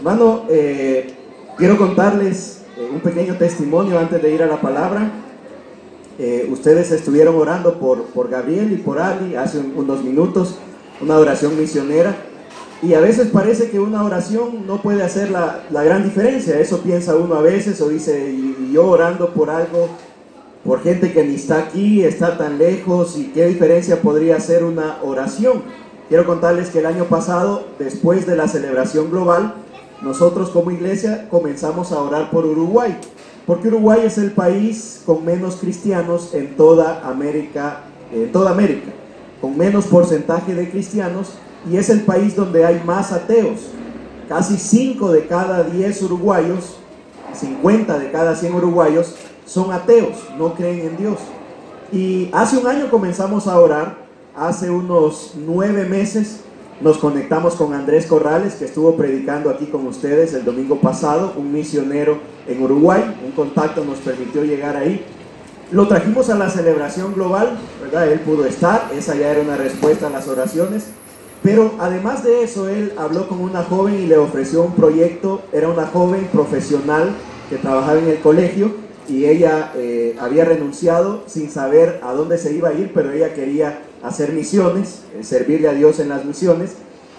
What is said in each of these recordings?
Hermano, quiero contarles un pequeño testimonio antes de ir a la palabra. Ustedes estuvieron orando por Gabriel y por Ali hace unos minutos, una oración misionera. Y a veces parece que una oración no puede hacer la gran diferencia. Eso piensa uno a veces, o dice, y yo orando por algo, por gente que ni está aquí, está tan lejos, y qué diferencia podría hacer una oración. Quiero contarles que el año pasado, después de la celebración global, nosotros como iglesia comenzamos a orar por Uruguay, porque Uruguay es el país con menos cristianos en toda América, con menos porcentaje de cristianos, y es el país donde hay más ateos. Casi 5 de cada 10 uruguayos, 50 de cada 100 uruguayos son ateos, no creen en Dios. Y hace un año comenzamos a orar. Hace unos 9 meses nos conectamos con Andrés Corrales, que estuvo predicando aquí con ustedes el domingo pasado, un misionero en Uruguay. Un contacto nos permitió llegar ahí. Lo trajimos a la celebración global, ¿verdad? Él pudo estar, esa ya era una respuesta a las oraciones. Pero además de eso, él habló con una joven y le ofreció un proyecto. Era una joven profesional que trabajaba en el colegio, y ella había renunciado sin saber a dónde se iba a ir, pero ella quería hacer misiones, servirle a Dios en las misiones,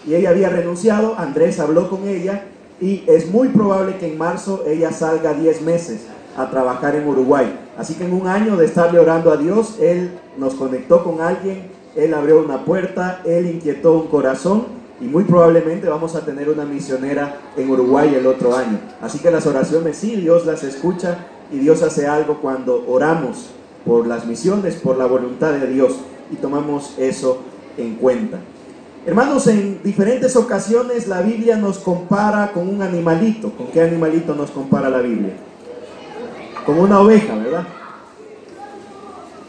y ella había renunciado. Andrés habló con ella, y es muy probable que en marzo ella salga 10 meses a trabajar en Uruguay. Así que en un año de estarle orando a Dios, él nos conectó con alguien, él abrió una puerta, él inquietó un corazón, y muy probablemente vamos a tener una misionera en Uruguay el otro año. Así que las oraciones, sí, Dios las escucha, y Dios hace algo cuando oramos por las misiones, por la voluntad de Dios, y tomamos eso en cuenta. Hermanos, en diferentes ocasiones la Biblia nos compara con un animalito. ¿Con qué animalito nos compara la Biblia? Con una oveja, ¿verdad?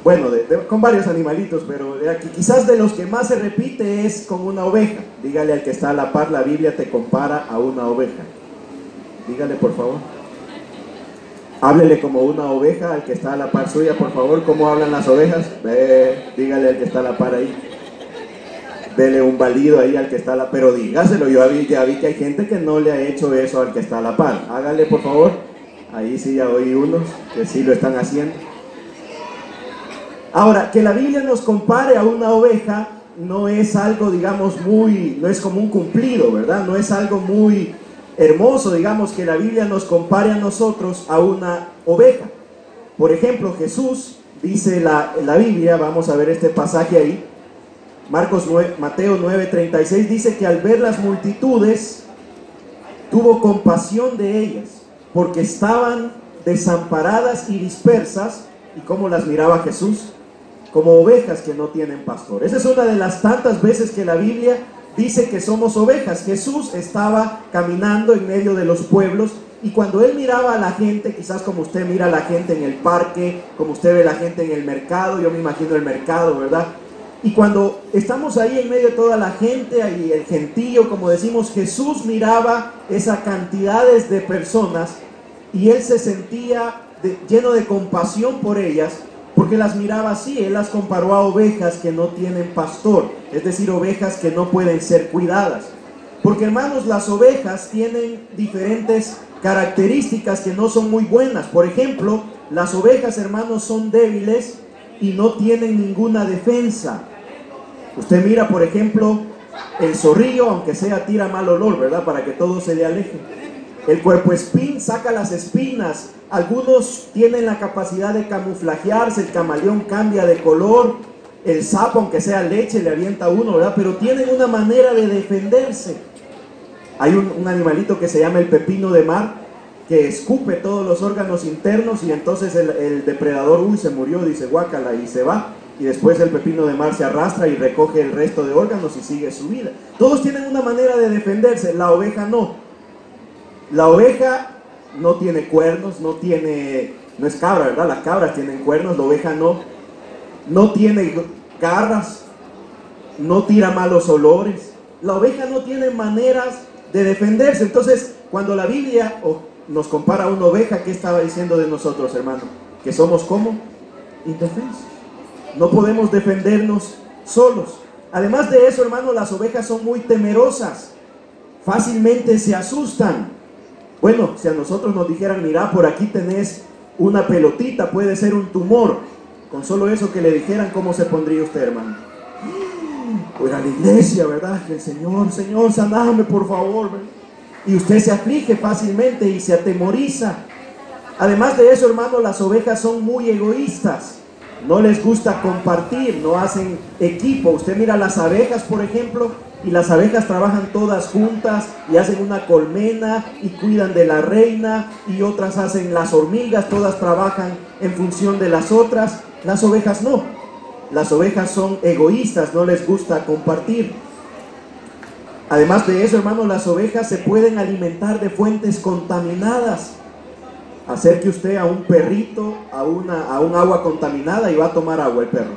Bueno, con varios animalitos, pero quizás de los que más se repite es con una oveja. Dígale al que está a la par, la Biblia te compara a una oveja. Dígale, por favor. Háblele como una oveja al que está a la par suya, por favor. ¿Cómo hablan las ovejas? Dígale al que está a la par ahí. Dele un balido ahí al que está a la par. Pero dígaselo, ya vi que hay gente que no le ha hecho eso al que está a la par. Hágale, por favor. Ahí sí ya oí unos que sí lo están haciendo. Ahora, que la Biblia nos compare a una oveja no es algo, digamos, no es como un cumplido, ¿verdad? No es algo muy hermoso, digamos, que la Biblia nos compare a nosotros a una oveja. Por ejemplo, Jesús, dice la Biblia, vamos a ver este pasaje ahí, Mateo 9:36, dice que al ver las multitudes, tuvo compasión de ellas, porque estaban desamparadas y dispersas. ¿Y cómo las miraba Jesús? Como ovejas que no tienen pastor. Esa es una de las tantas veces que la Biblia dice que somos ovejas. Jesús estaba caminando en medio de los pueblos, y cuando él miraba a la gente, quizás como usted mira a la gente en el parque, como usted ve a la gente en el mercado, yo me imagino el mercado, ¿verdad? Y cuando estamos ahí en medio de toda la gente, ahí el gentío, como decimos, Jesús miraba esas cantidades de personas, y él se sentía lleno de compasión por ellas, porque las miraba así. Él las comparó a ovejas que no tienen pastor, es decir, ovejas que no pueden ser cuidadas. Porque, hermanos, las ovejas tienen diferentes características que no son muy buenas. Por ejemplo, las ovejas, hermanos, son débiles y no tienen ninguna defensa. Usted mira, por ejemplo, el zorrillo, aunque sea, tira mal olor, ¿verdad? Para que todo se le aleje. El puercoespín saca las espinas. Algunos tienen la capacidad de camuflajearse. El camaleón cambia de color. El sapo, aunque sea leche, le avienta a uno, ¿verdad? Pero tienen una manera de defenderse. Hay un animalito que se llama el pepino de mar, que escupe todos los órganos internos, y entonces el depredador, se murió, dice guácala, y se va. Y después el pepino de mar se arrastra y recoge el resto de órganos y sigue su vida. Todos tienen una manera de defenderse. La oveja no. La oveja no tiene cuernos, no es cabra, ¿verdad? Las cabras tienen cuernos, la oveja no tiene garras, no tira malos olores. La oveja no tiene maneras de defenderse. Entonces, cuando la Biblia nos compara a una oveja, ¿qué estaba diciendo de nosotros, hermano? Que somos como indefensos. No podemos defendernos solos. Además de eso, hermano, las ovejas son muy temerosas. fácilmente se asustan. Bueno, si a nosotros nos dijeran, mira, por aquí tenés una pelotita, puede ser un tumor. Con solo eso que le dijeran, ¿cómo se pondría usted, hermano? Pues a la iglesia, ¿verdad? Que el Señor, saname por favor, ¿verdad? Y usted se aflige fácilmente y se atemoriza. Además de eso, hermano, las ovejas son muy egoístas. No les gusta compartir, no hacen equipo. Usted mira las abejas, por ejemplo, y las abejas trabajan todas juntas y hacen una colmena y cuidan de la reina, y otras hacen las hormigas, todas trabajan en función de las otras. Las ovejas no. Las ovejas son egoístas, no les gusta compartir. Además de eso, hermano, las ovejas se pueden alimentar de fuentes contaminadas. Acerque usted a un perrito a un agua contaminada y va a tomar agua el perro.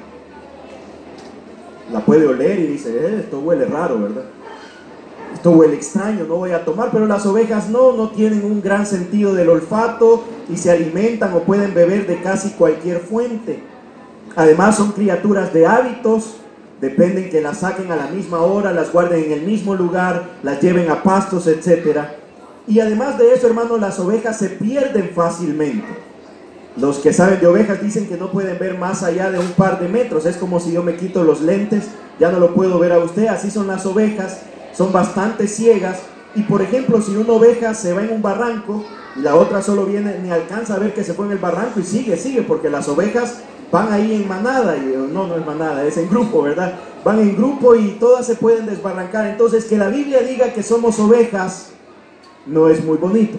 La puede oler y dice, esto huele raro, ¿verdad? Esto huele extraño, no voy a tomar. Pero las ovejas no tienen un gran sentido del olfato y se alimentan o pueden beber de casi cualquier fuente. Además son criaturas de hábitos, dependen que las saquen a la misma hora, las guarden en el mismo lugar, las lleven a pastos, etcétera. Y además de eso, hermano, las ovejas se pierden fácilmente. Los que saben de ovejas dicen que no pueden ver más allá de un par de metros. Es como si yo me quito los lentes, ya no lo puedo ver a usted. Así son las ovejas, son bastante ciegas. Y por ejemplo, si una oveja se va en un barranco y la otra solo viene, ni alcanza a ver que se fue en el barranco y sigue, porque las ovejas van ahí en manada. Y no es manada, es en grupo, ¿verdad? Van en grupo y todas se pueden desbarrancar. Entonces, que la Biblia diga que somos ovejas no es muy bonito.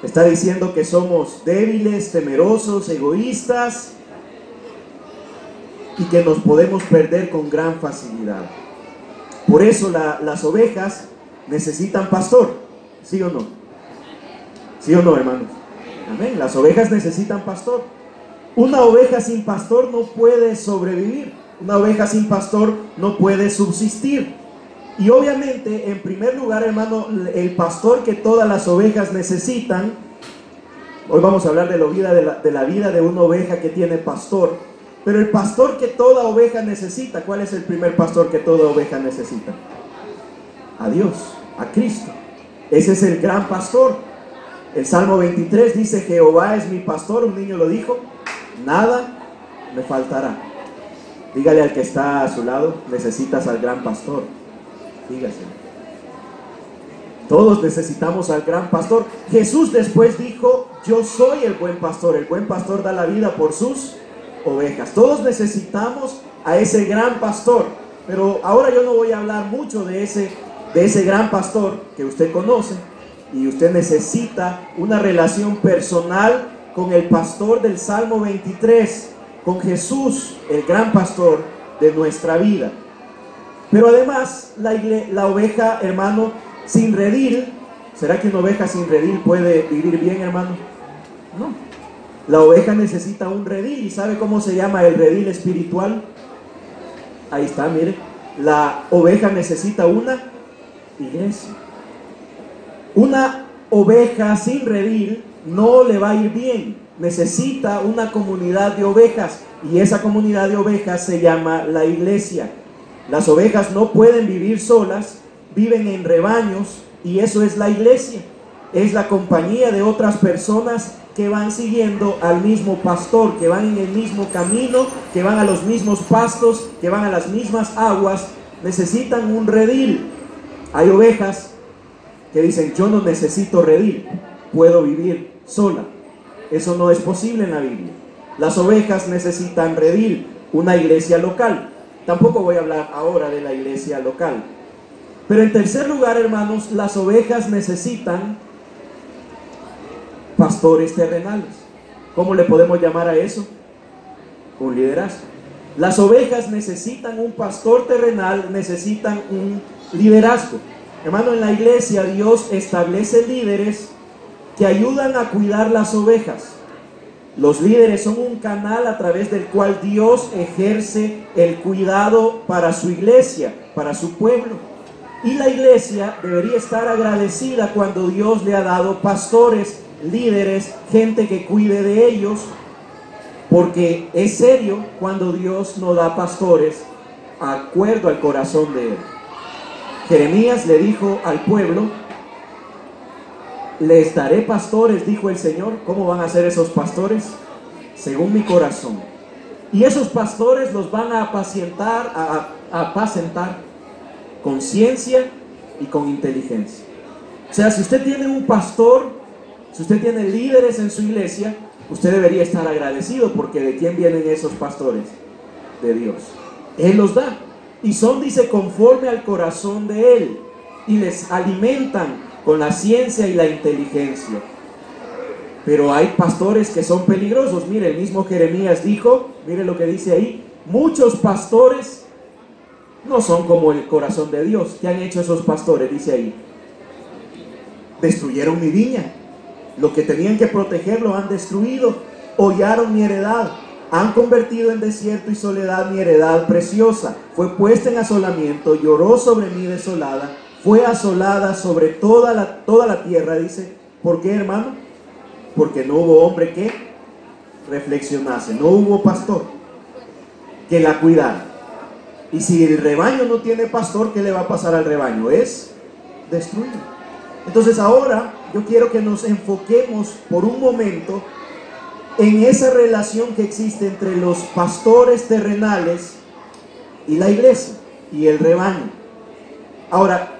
Está diciendo que somos débiles, temerosos, egoístas y que nos podemos perder con gran facilidad. Por eso las ovejas necesitan pastor, ¿sí o no? ¿Sí o no, hermanos? Amén. Las ovejas necesitan pastor. Una oveja sin pastor no puede sobrevivir. Una oveja sin pastor no puede subsistir. Y obviamente, en primer lugar, hermano, el pastor que todas las ovejas necesitan. Hoy vamos a hablar de la vida de una oveja que tiene pastor. Pero el pastor que toda oveja necesita, ¿cuál es el primer pastor que toda oveja necesita? A Dios, a Cristo. Ese es el gran pastor. El Salmo 23 dice, Jehová es mi pastor, un niño lo dijo, nada me faltará. Dígale al que está a su lado, necesitas al gran pastor. Dígase. Todos necesitamos al gran pastor. Jesús después dijo, yo soy el buen pastor da la vida por sus ovejas. Todos necesitamos a ese gran pastor. Pero ahora yo no voy a hablar mucho de ese gran pastor que usted conoce, y usted necesita una relación personal con el pastor del Salmo 23, con Jesús, el gran pastor de nuestra vida. Pero además, la oveja, hermano, sin redil, ¿será que una oveja sin redil puede vivir bien, hermano? No. La oveja necesita un redil. ¿Y sabe cómo se llama el redil espiritual? Ahí está, mire. La oveja necesita una iglesia. Una oveja sin redil no le va a ir bien. Necesita una comunidad de ovejas. Y esa comunidad de ovejas se llama la iglesia. Las ovejas no pueden vivir solas, viven en rebaños, y eso es la iglesia. Es la compañía de otras personas que van siguiendo al mismo pastor, que van en el mismo camino, que van a los mismos pastos, que van a las mismas aguas. Necesitan un redil. Hay ovejas que dicen, yo no necesito redil, puedo vivir sola. Eso no es posible en la Biblia. Las ovejas necesitan redil, una iglesia local. Tampoco voy a hablar ahora de la iglesia local. Pero en tercer lugar, hermanos, las ovejas necesitan pastores terrenales. ¿Cómo le podemos llamar a eso? Un liderazgo. Las ovejas necesitan un pastor terrenal, necesitan un liderazgo. Hermano, en la iglesia Dios establece líderes que ayudan a cuidar las ovejas. Los líderes son un canal a través del cual Dios ejerce el cuidado para su iglesia, para su pueblo. Y la iglesia debería estar agradecida cuando Dios le ha dado pastores, líderes, gente que cuide de ellos, porque es serio cuando Dios no da pastores de acuerdo al corazón de Él. Jeremías le dijo al pueblo: les daré pastores, dijo el Señor. ¿Cómo van a ser esos pastores? Según mi corazón. Y esos pastores los van a apacentar con ciencia y con inteligencia. O sea, si usted tiene un pastor, si usted tiene líderes en su iglesia, usted debería estar agradecido, porque ¿de quién vienen esos pastores? De Dios. Él los da. Y son, dice, conforme al corazón de Él. Y les alimentan con la ciencia y la inteligencia. Pero hay pastores que son peligrosos. Mire, el mismo Jeremías dijo, mire lo que dice ahí: muchos pastores no son como el corazón de Dios. ¿Qué han hecho esos pastores? Dice ahí: destruyeron mi viña. Lo que tenían que proteger lo han destruido. Hollaron mi heredad. Han convertido en desierto y soledad mi heredad preciosa. Fue puesta en asolamiento, lloró sobre mí desolada. Fue asolada sobre toda la tierra, dice. ¿Por qué, hermano? Porque no hubo hombre que reflexionase, no hubo pastor que la cuidara. Y si el rebaño no tiene pastor, ¿qué le va a pasar al rebaño? Es destruido. Entonces ahora yo quiero que nos enfoquemos por un momento en esa relación que existe entre los pastores terrenales y la iglesia y el rebaño. Ahora,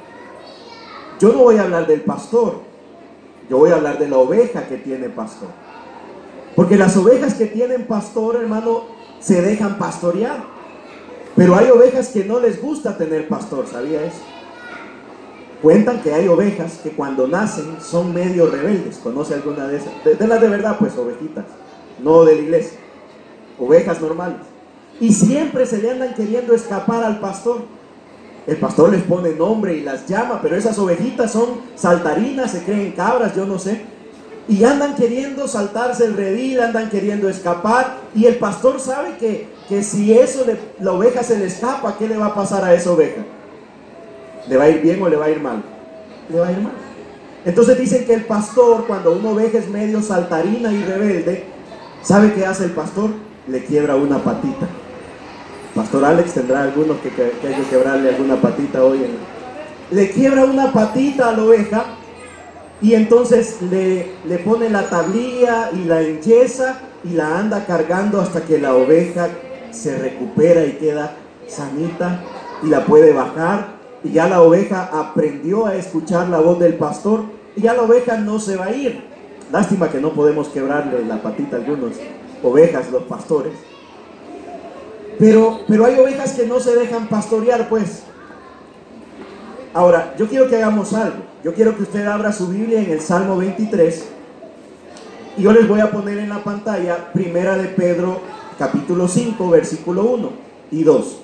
yo no voy a hablar del pastor, yo voy a hablar de la oveja que tiene pastor. Porque las ovejas que tienen pastor, hermano, se dejan pastorear. Pero hay ovejas que no les gusta tener pastor, ¿sabía eso? Cuentan que hay ovejas que cuando nacen son medio rebeldes. ¿Conoce alguna de esas? De las de verdad, pues, ovejitas, no de la iglesia, ovejas normales. Y siempre se le andan queriendo escapar al pastor. El pastor les pone nombre y las llama, pero esas ovejitas son saltarinas, se creen cabras, yo no sé. Y andan queriendo saltarse el redil, andan queriendo escapar. Y el pastor sabe que si la oveja se le escapa, ¿qué le va a pasar a esa oveja? ¿Le va a ir bien o le va a ir mal? Le va a ir mal. Entonces dicen que el pastor, cuando una oveja es medio saltarina y rebelde, ¿sabe qué hace el pastor? Le quiebra una patita. Pastor Alex tendrá algunos que hay que quebrarle alguna patita hoy. Le quiebra una patita a la oveja y entonces le pone la tablilla y la enyesa y la anda cargando hasta que la oveja se recupera y queda sanita y la puede bajar. Y ya la oveja aprendió a escuchar la voz del pastor y ya la oveja no se va a ir. Lástima que no podemos quebrarle la patita a algunos ovejas, los pastores. Pero hay ovejas que no se dejan pastorear, pues. Ahora, yo quiero que hagamos algo. Yo quiero que usted abra su Biblia en el Salmo 23. Y yo les voy a poner en la pantalla Primera de Pedro, capítulo 5, versículo 1 y 2.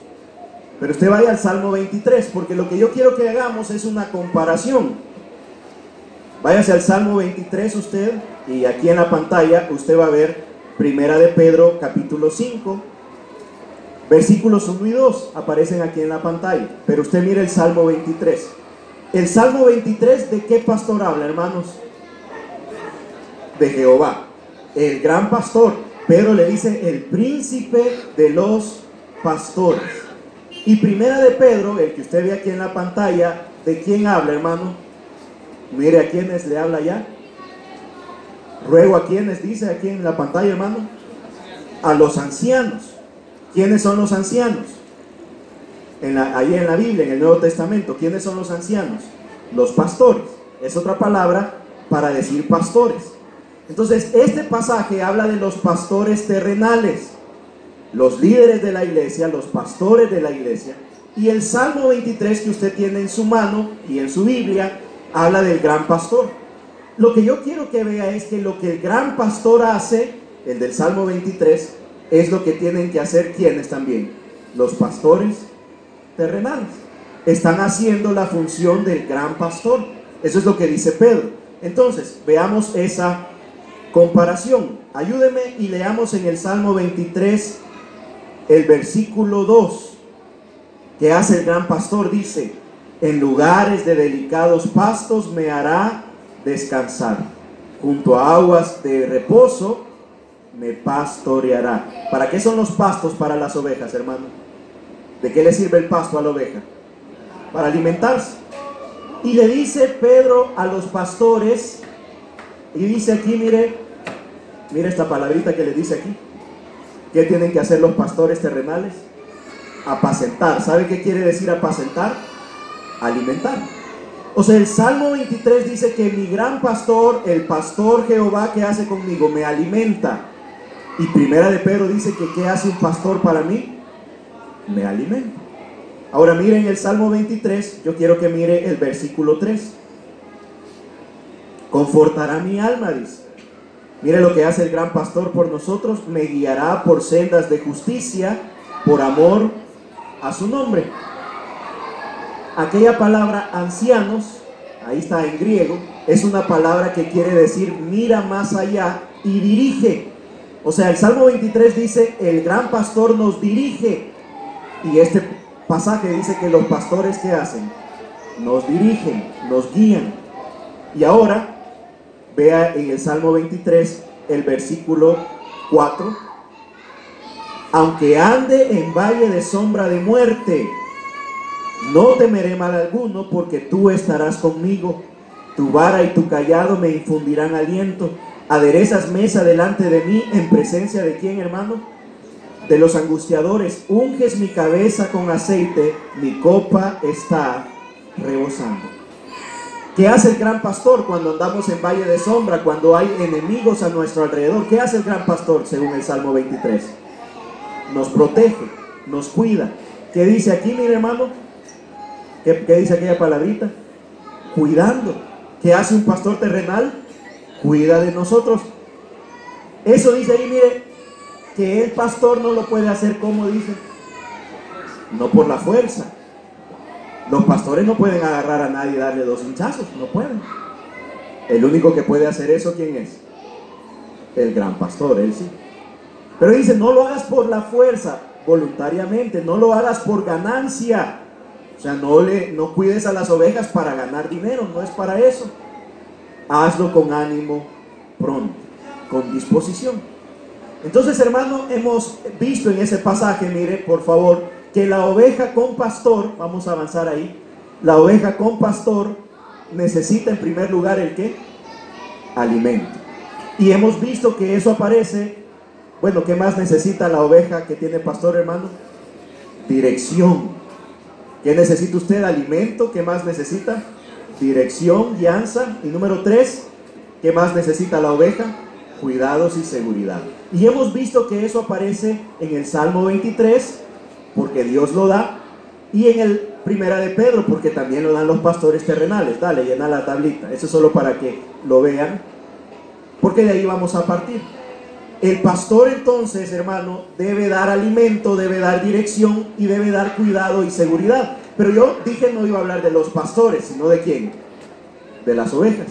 Pero usted vaya al Salmo 23, porque lo que yo quiero que hagamos es una comparación. Váyase al Salmo 23 usted, y aquí en la pantalla usted va a ver Primera de Pedro, capítulo 5, versículos 1 y 2 aparecen aquí en la pantalla. Pero usted mire el Salmo 23. El Salmo 23, ¿de qué pastor habla, hermanos? De Jehová, el gran pastor. Pedro le dice el príncipe de los pastores. Y Primera de Pedro, el que usted ve aquí en la pantalla, ¿de quién habla, hermano? Mire a quiénes le habla ya. Ruego a quienes dice aquí en la pantalla, hermano. A los ancianos. ¿Quiénes son los ancianos? Ahí en la Biblia, en el Nuevo Testamento, ¿quiénes son los ancianos? Los pastores. Es otra palabra para decir pastores. Entonces, este pasaje habla de los pastores terrenales, los líderes de la iglesia, los pastores de la iglesia. Y el Salmo 23 que usted tiene en su mano y en su Biblia habla del gran pastor. Lo que yo quiero que vea es que lo que el gran pastor hace, el del Salmo 23, es lo que tienen que hacer quienes también, los pastores terrenales. Están haciendo la función del gran pastor. Eso es lo que dice Pedro. Entonces, veamos esa comparación. Ayúdeme y leamos en el Salmo 23 el versículo 2. ¿Qué hace el gran pastor? Dice: en lugares de delicados pastos me hará descansar, junto a aguas de reposo me pastoreará. ¿Para qué son los pastos para las ovejas, hermano? ¿De qué le sirve el pasto a la oveja? para alimentarse. Y le dice Pedro a los pastores, y dice aquí, mire esta palabrita que le dice aquí. ¿Qué tienen que hacer los pastores terrenales? Apacentar. ¿Sabe qué quiere decir apacentar? Alimentar. O sea, el Salmo 23 dice que mi gran pastor, el pastor Jehová, ¿qué hace conmigo? Me alimenta. Y Primera de Pedro dice que ¿qué hace un pastor para mí? Me alimenta. Ahora miren el Salmo 23, yo quiero que mire el versículo 3. Confortará mi alma, dice. Mire lo que hace el gran pastor por nosotros: me guiará por sendas de justicia, por amor a su nombre. Aquella palabra ancianos, ahí está en griego, es una palabra que quiere decir mira más allá y dirige. O sea, el Salmo 23 dice, el gran pastor nos dirige. Y este pasaje dice que los pastores, ¿qué hacen? Nos dirigen, nos guían. Y ahora, vea en el Salmo 23, el versículo 4. Aunque ande en valle de sombra de muerte, no temeré mal alguno, porque tú estarás conmigo. Tu vara y tu cayado me infundirán aliento. Aderezas mesa delante de mí, en presencia de ¿quién, hermano? De los angustiadores. Unges mi cabeza con aceite, mi copa está rebosando. ¿Qué hace el gran pastor cuando andamos en valle de sombra, cuando hay enemigos a nuestro alrededor? ¿Qué hace el gran pastor según el Salmo 23? Nos protege, nos cuida. ¿Qué dice aquí, mi hermano? ¿Qué dice aquella palabrita? Cuidando. ¿Qué hace un pastor terrenal? Cuida de nosotros. Eso dice ahí, mire, que el pastor no lo puede hacer, como dice, no por la fuerza. Los pastores no pueden agarrar a nadie y darle 2 hinchazos, no pueden. El único que puede hacer eso, ¿quién es? El gran pastor, él sí. Pero dice, no lo hagas por la fuerza, voluntariamente, no lo hagas por ganancia. O sea, no cuides a las ovejas para ganar dinero, no es para eso. Hazlo con ánimo pronto, con disposición. Entonces, hermano, hemos visto en ese pasaje, mire, por favor, que la oveja con pastor, vamos a avanzar ahí, la oveja con pastor necesita en primer lugar ¿el qué? Alimento. Y hemos visto que eso aparece, bueno, ¿qué más necesita la oveja que tiene pastor, hermano? Dirección. ¿Qué necesita usted? Alimento. ¿Qué más necesita? Dirección, guianza. Y número 3, ¿qué más necesita la oveja? Cuidados y seguridad. Y hemos visto que eso aparece en el Salmo 23, porque Dios lo da, y en el Primera de Pedro, porque también lo dan los pastores terrenales. Dale, llena la tablita. Eso es solo para que lo vean, porque de ahí vamos a partir. El pastor entonces, hermano, debe dar alimento, debe dar dirección y debe dar cuidado y seguridad. Pero yo dije no iba a hablar de los pastores, sino ¿de quién? De las ovejas.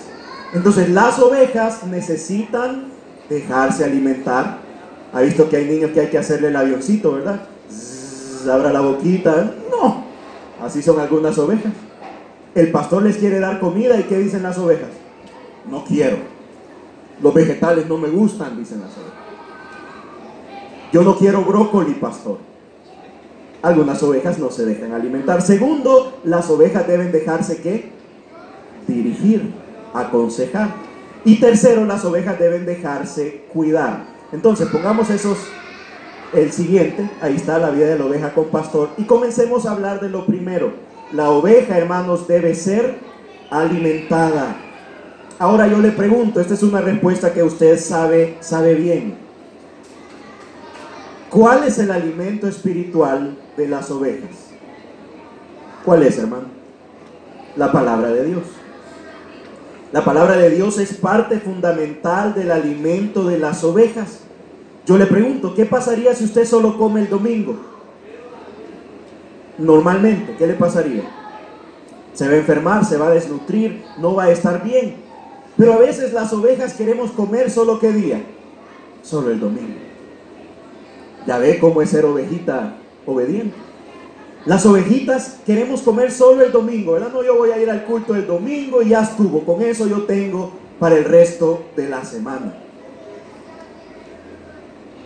Entonces las ovejas necesitan dejarse alimentar. ¿Ha visto que hay niños que hay que hacerle el avioncito, verdad? Zzz, abra la boquita. No, así son algunas ovejas. El pastor les quiere dar comida, ¿y qué dicen las ovejas? No quiero. Los vegetales no me gustan, dicen las ovejas. Yo no quiero brócoli, pastor. Algunas ovejas no se dejan alimentar. Segundo, las ovejas deben dejarse ¿qué? Dirigir, aconsejar. Y tercero, las ovejas deben dejarse cuidar. Entonces, pongamos el siguiente. Ahí está la vida de la oveja con pastor. Y comencemos a hablar de lo primero. La oveja, hermanos, debe ser alimentada. Ahora yo le pregunto, esta es una respuesta que usted sabe bien. ¿Cuál es el alimento espiritual de las ovejas? ¿Cuál es, hermano? La palabra de Dios. La palabra de Dios es parte fundamental del alimento de las ovejas. Yo le pregunto, ¿qué pasaría si usted solo come el domingo? Normalmente, ¿qué le pasaría? Se va a enfermar, se va a desnutrir, no va a estar bien. Pero a veces las ovejas queremos comer solo ¿qué día? Solo el domingo. Ya ve cómo es ser ovejita obediente. Las ovejitas queremos comer solo el domingo, ¿verdad? No, yo voy a ir al culto el domingo y ya estuvo. Con eso yo tengo para el resto de la semana.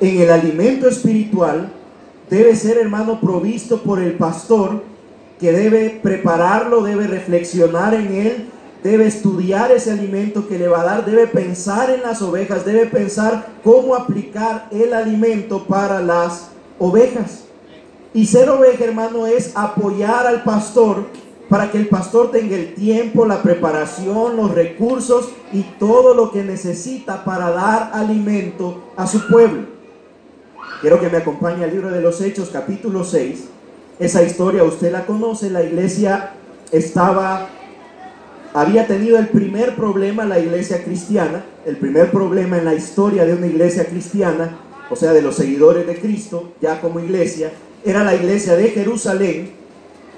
En el alimento espiritual debe ser, hermano, provisto por el pastor, que debe prepararlo, debe reflexionar en él, debe estudiar ese alimento que le va a dar, debe pensar en las ovejas, debe pensar cómo aplicar el alimento para las ovejas. Y ser oveja, hermano, es apoyar al pastor para que el pastor tenga el tiempo, la preparación, los recursos y todo lo que necesita para dar alimento a su pueblo. Quiero que me acompañe al libro de los Hechos, capítulo 6. Esa historia usted la conoce. La iglesia había tenido el primer problema, la iglesia cristiana, el primer problema en la historia de una iglesia cristiana, o sea, de los seguidores de Cristo, ya como iglesia, era la iglesia de Jerusalén.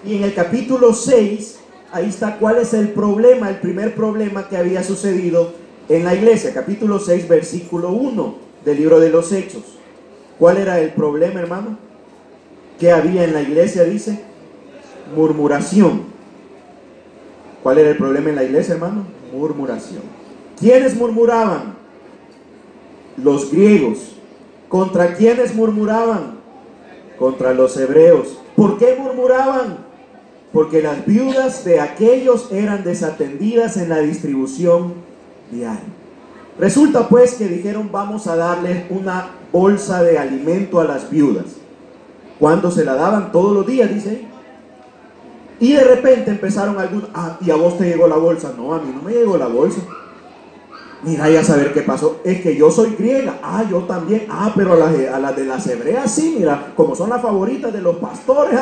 Y en el capítulo 6, ahí está cuál es el problema, el primer problema que había sucedido en la iglesia. Capítulo 6, versículo 1 del libro de los Hechos. ¿Cuál era el problema, hermano? ¿Qué había en la iglesia? Dice, murmuración. ¿Cuál era el problema en la iglesia, hermano? Murmuración. ¿Quiénes murmuraban? Los griegos. ¿Contra quiénes murmuraban? Contra los hebreos. ¿Por qué murmuraban? Porque las viudas de aquellos eran desatendidas en la distribución diaria. Resulta pues que dijeron, vamos a darles una bolsa de alimento a las viudas. ¿Cuándo se la daban? Todos los días, dice ahí. Y de repente empezaron algunos, ¿y a vos te llegó la bolsa? No, a mí no me llegó la bolsa. Mira, ya saber qué pasó. Es que yo soy griega. Yo también. Pero a las de las hebreas sí, mira, como son las favoritas de los pastores,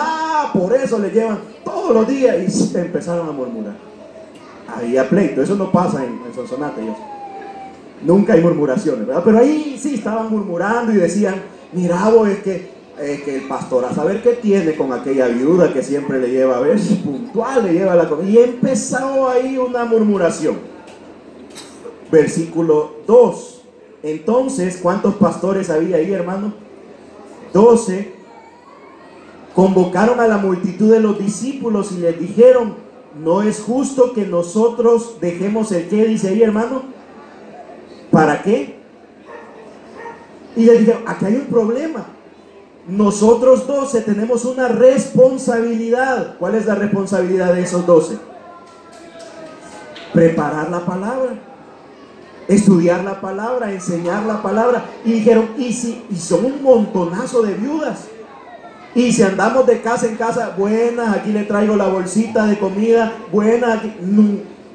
por eso le llevan todos los días. Y empezaron a murmurar. Había pleito. Eso no pasa en Sonsonate. Nunca hay murmuraciones, ¿verdad? Pero ahí sí estaban murmurando y decían, mira vos, es que el pastor a saber qué tiene con aquella viuda que siempre le lleva, a ver si puntual le lleva la comida. Y empezó ahí una murmuración. Versículo 2. Entonces, ¿cuántos pastores había ahí, hermano? 12. Convocaron a la multitud de los discípulos y les dijeron, no es justo que nosotros dejemos el qué, dice ahí, hermano. ¿Para qué? Y les dijeron, aquí hay un problema. Nosotros 12 tenemos una responsabilidad. ¿Cuál es la responsabilidad de esos 12? Preparar la palabra, estudiar la palabra, enseñar la palabra. Y dijeron, y son un montonazo de viudas. Y si andamos de casa en casa, buenas, aquí le traigo la bolsita de comida, buenas,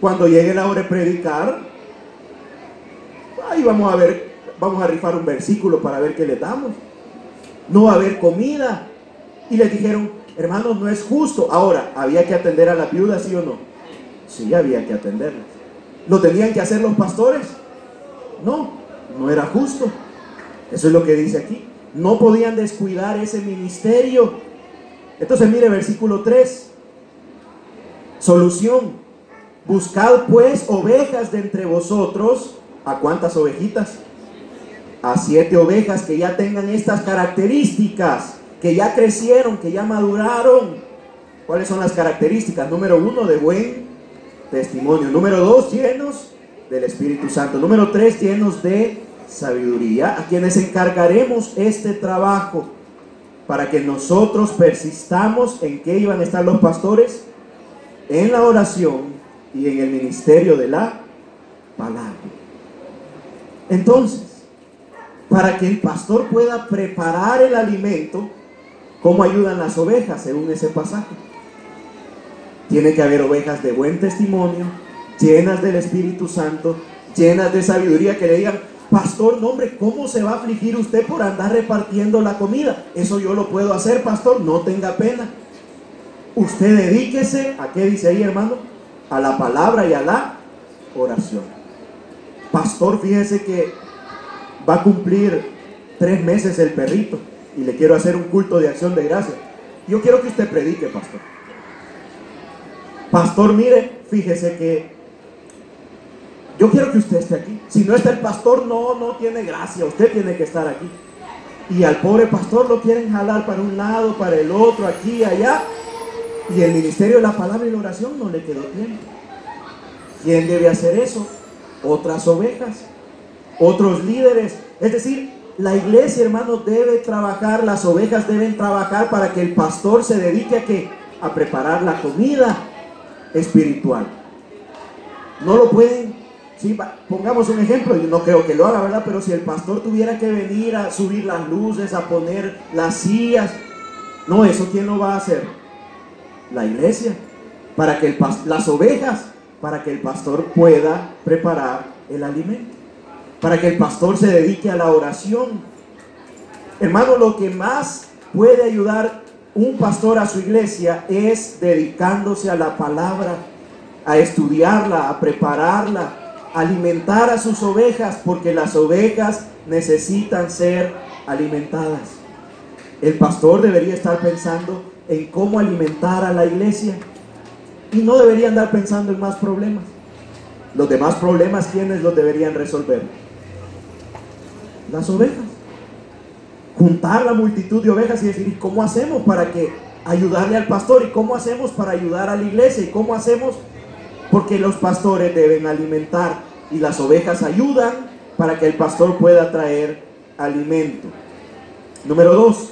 cuando llegue la hora de predicar, ahí vamos a rifar un versículo para ver qué le damos. No va a haber comida. Y les dijeron, hermanos, no es justo. Ahora, ¿había que atender a las viudas, sí o no? Sí, había que atenderlas. ¿Lo tenían que hacer los pastores? No era justo. Eso es lo que dice aquí. No podían descuidar ese ministerio. Entonces mire versículo 3. Solución. Buscad pues ovejas de entre vosotros. ¿A cuántas ovejitas? A 7 ovejas que ya tengan estas características, que ya crecieron, que ya maduraron. ¿Cuáles son las características? Número 1, de buen testimonio. Número 2, llenos del Espíritu Santo. Número 3, llenos de sabiduría, a quienes encargaremos este trabajo para que nosotros persistamos. ¿En qué iban a estar los pastores? En la oración y en el ministerio de la palabra. Entonces, para que el pastor pueda preparar el alimento, ¿cómo ayudan las ovejas según ese pasaje? Tiene que haber ovejas de buen testimonio, llenas del Espíritu Santo, llenas de sabiduría, que le digan, pastor, no hombre, ¿cómo se va a afligir usted por andar repartiendo la comida? Eso yo lo puedo hacer, pastor, no tenga pena. Usted dedíquese, ¿a qué dice ahí, hermano? A la palabra y a la oración. Pastor, fíjese que va a cumplir 3 meses el perrito y le quiero hacer un culto de acción de gracia. Yo quiero que usted predique, pastor. Pastor, mire, fíjese que yo quiero que usted esté aquí. Si no está el pastor, no tiene gracia. Usted tiene que estar aquí. Y al pobre pastor lo quieren jalar para un lado, para el otro, aquí, allá. Y el ministerio de la palabra y la oración no le quedó tiempo. ¿Quién debe hacer eso? Otras ovejas, otros líderes. Es decir, la iglesia, hermanos, debe trabajar, las ovejas deben trabajar para que el pastor se dedique a qué? a preparar la comida espiritual. No lo pueden, ¿sí? Pongamos un ejemplo, yo no creo que lo haga, ¿verdad? Pero si el pastor tuviera que venir a subir las luces, a poner las sillas, no, eso ¿quién lo va a hacer? La iglesia, para que las ovejas, para que el pastor pueda preparar el alimento, para que el pastor se dedique a la oración. Hermano, lo que más puede ayudar un pastor a su iglesia es dedicándose a la palabra, a estudiarla, a prepararla, a alimentar a sus ovejas, porque las ovejas necesitan ser alimentadas. El pastor debería estar pensando en cómo alimentar a la iglesia y no debería andar pensando en más problemas. Los demás problemas, ¿quiénes los deberían resolver? Las ovejas. Juntar la multitud de ovejas y decir, ¿cómo hacemos para ayudarle al pastor? ¿Y cómo hacemos para ayudar a la iglesia? ¿Y cómo hacemos? Porque los pastores deben alimentar y las ovejas ayudan para que el pastor pueda traer alimento. Número 2,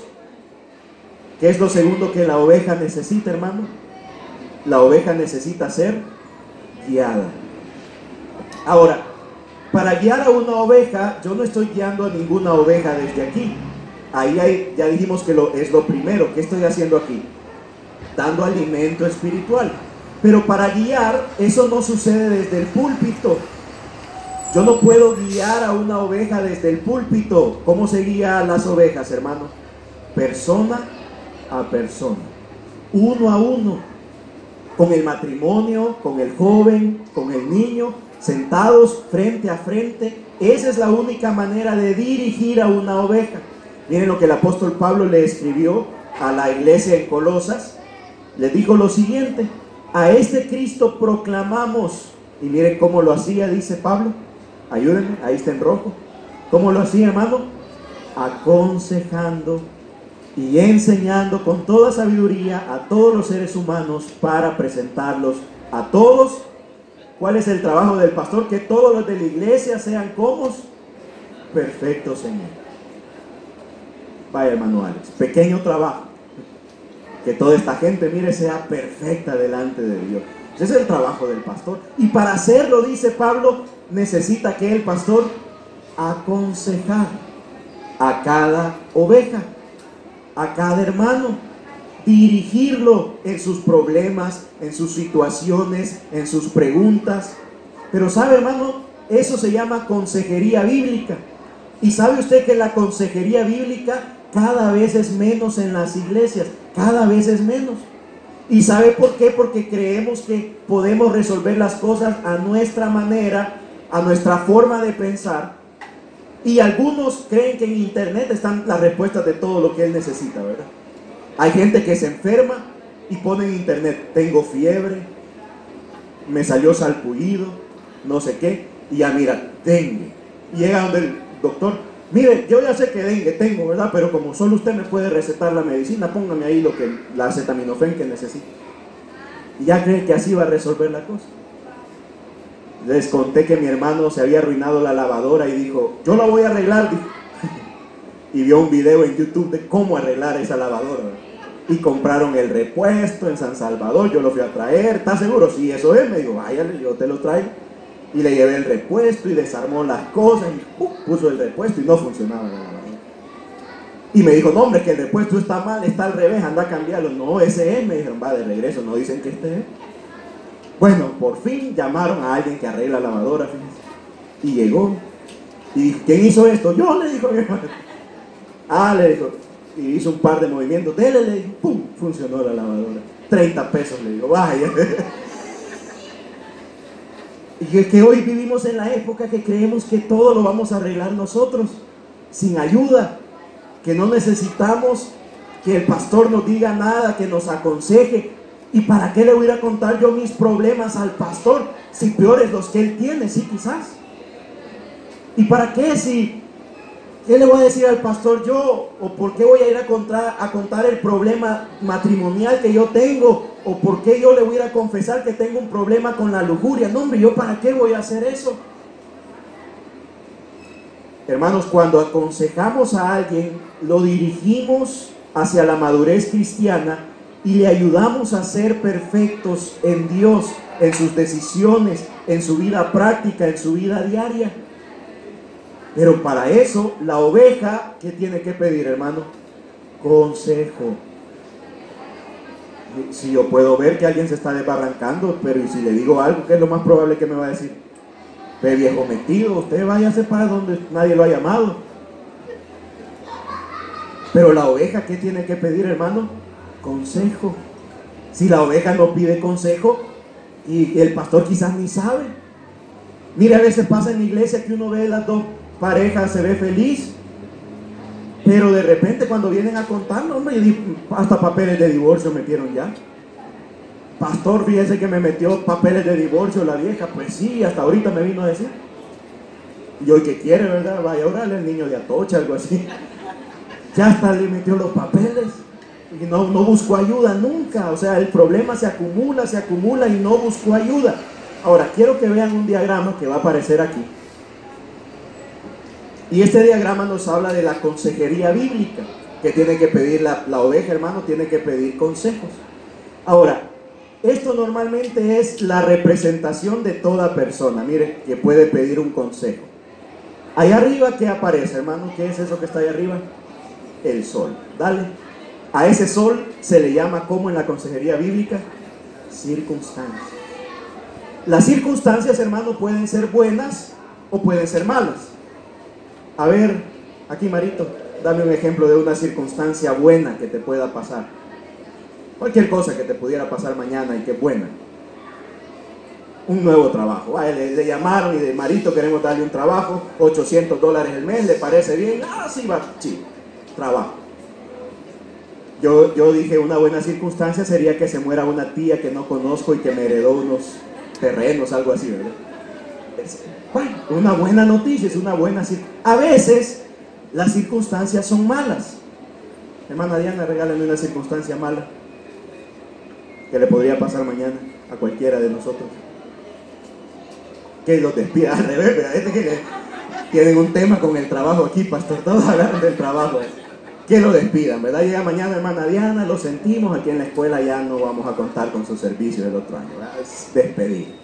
¿qué es lo segundo que la oveja necesita, hermano? La oveja necesita ser guiada. Ahora, para guiar a una oveja, yo no estoy guiando a ninguna oveja desde aquí. Ahí ya dijimos que es lo primero. ¿Qué estoy haciendo aquí? Dando alimento espiritual. Pero para guiar, eso no sucede desde el púlpito. Yo no puedo guiar a una oveja desde el púlpito. ¿Cómo se guía a las ovejas, hermano? Persona a persona, uno a uno, con el matrimonio, con el joven, con el niño, sentados frente a frente. Esa es la única manera de dirigir a una oveja. Miren lo que el apóstol Pablo le escribió a la iglesia en Colosas. Le dijo lo siguiente: a este Cristo proclamamos. Y miren cómo lo hacía, dice Pablo. Ayúdenme, ahí está en rojo. ¿Cómo lo hacía, hermano? Aconsejando y enseñando con toda sabiduría a todos los seres humanos para presentarlos a todos. ¿Cuál es el trabajo del pastor? Que todos los de la iglesia sean como perfectos, Señor. Vaya, hermano Alex, pequeño trabajo. Que toda esta gente, mire, sea perfecta delante de Dios. Ese es el trabajo del pastor. Y para hacerlo, dice Pablo, necesita que el pastor aconsejar a cada oveja, a cada hermano, dirigirlo en sus problemas, en sus situaciones, en sus preguntas. Pero sabe, hermano, eso se llama consejería bíblica. Y sabe usted que la consejería bíblica cada vez es menos en las iglesias, cada vez es menos. ¿Y sabe por qué? Porque creemos que podemos resolver las cosas a nuestra manera, a nuestra forma de pensar. Y algunos creen que en internet están las respuestas de todo lo que él necesita, ¿verdad? Hay gente que se enferma y pone en internet: tengo fiebre, me salió salpullido, no sé qué, y ya mira, dengue. Y llega donde el doctor: mire, yo ya sé que dengue tengo, ¿verdad? Pero como solo usted me puede recetar la medicina, póngame ahí la acetaminofén que necesito. Y ya cree que así va a resolver la cosa. Les conté que mi hermano se había arruinado la lavadora y dijo: yo la voy a arreglar, dijo. Y vio un video en YouTube de cómo arreglar esa lavadora. Y compraron el repuesto en San Salvador. Yo lo fui a traer. ¿Estás seguro? Sí, eso es. Me dijo: váyale, yo te lo traigo. Y le llevé el repuesto y desarmó las cosas y puso el repuesto y no funcionaba la lavadora. Y me dijo: no, hombre, que el repuesto está mal, está al revés, anda a cambiarlo. No, ese es. Me dijeron: va de regreso, no dicen que este es. Bueno, por fin llamaron a alguien que arregla la lavadora, fíjense. Y llegó. Y dijo: ¿quién hizo esto? Yo, le dijo mi hermano. Ah, le dijo. Y hizo un par de movimientos. Dele, le dijo. ¡Pum! Funcionó la lavadora. 30 pesos, le digo. Vaya. Y es que hoy vivimos en la época que creemos que todo lo vamos a arreglar nosotros, sin ayuda. Que no necesitamos que el pastor nos diga nada, que nos aconseje. ¿Y para qué le voy a contar yo mis problemas al pastor? Si peores los que él tiene, sí, quizás. ¿Y para qué? ¿Qué le voy a decir al pastor yo? ¿O por qué voy a ir a contar el problema matrimonial que yo tengo? ¿O por qué yo le voy a ir a confesar que tengo un problema con la lujuria? No, hombre, ¿yo para qué voy a hacer eso? Hermanos, cuando aconsejamos a alguien, lo dirigimos hacia la madurez cristiana y le ayudamos a ser perfectos en Dios, en sus decisiones, en su vida práctica, en su vida diaria. Pero para eso, la oveja, ¿qué tiene que pedir, hermano? Consejo. Si yo puedo ver que alguien se está desbarrancando, pero y si le digo algo, ¿qué es lo más probable que me va a decir? Ve, viejo metido, usted váyase para donde nadie lo ha llamado. Pero la oveja, ¿qué tiene que pedir, hermano? Consejo. Si la oveja no pide consejo, y el pastor quizás ni sabe. Mire, a veces pasa en la iglesia que uno ve las dos parejas, se ve feliz, pero de repente cuando vienen a contarnos, hombre, hasta papeles de divorcio metieron ya. Pastor, fíjese que me metió papeles de divorcio la vieja. Pues sí, hasta ahorita me vino a decir. Y hoy que quiere, ¿verdad? Vaya a orarle al niño de Atocha, algo así. Ya hasta le metió los papeles. Y no buscó ayuda nunca. O sea, el problema se acumula y no buscó ayuda. Ahora, quiero que vean un diagrama que va a aparecer aquí. Y este diagrama nos habla de la consejería bíblica que tiene que pedir la oveja, hermano, tiene que pedir consejos. Ahora, esto normalmente es la representación de toda persona, mire, que puede pedir un consejo. Allá arriba, ¿qué aparece, hermano? ¿Qué es eso que está ahí arriba? El sol. Dale. A ese sol se le llama, ¿cómo en la consejería bíblica? Circunstancias. Las circunstancias, hermano, pueden ser buenas o pueden ser malas. A ver, aquí Marito, dame un ejemplo de una circunstancia buena que te pueda pasar. Cualquier cosa que te pudiera pasar mañana y que es buena. Un nuevo trabajo. Le llamaron y de Marito queremos darle un trabajo, $800 el mes, ¿le parece bien? Ah, sí, va, sí, trabajo. Yo dije, una buena circunstancia sería que se muera una tía que no conozco y que me heredó unos terrenos, algo así, ¿verdad? Bueno, una buena noticia, es una buena circunstancia. A veces las circunstancias son malas. Hermana Diana, regálame una circunstancia mala que le podría pasar mañana a cualquiera de nosotros. Que los despida, al revés, ¿verdad? Que tienen un tema con el trabajo aquí, pastor, todos hablan del trabajo. Que lo despidan, ¿verdad? Llega mañana, hermana Diana, lo sentimos, aquí en la escuela ya no vamos a contar con su servicio del otro año, ¿verdad? Es despedir.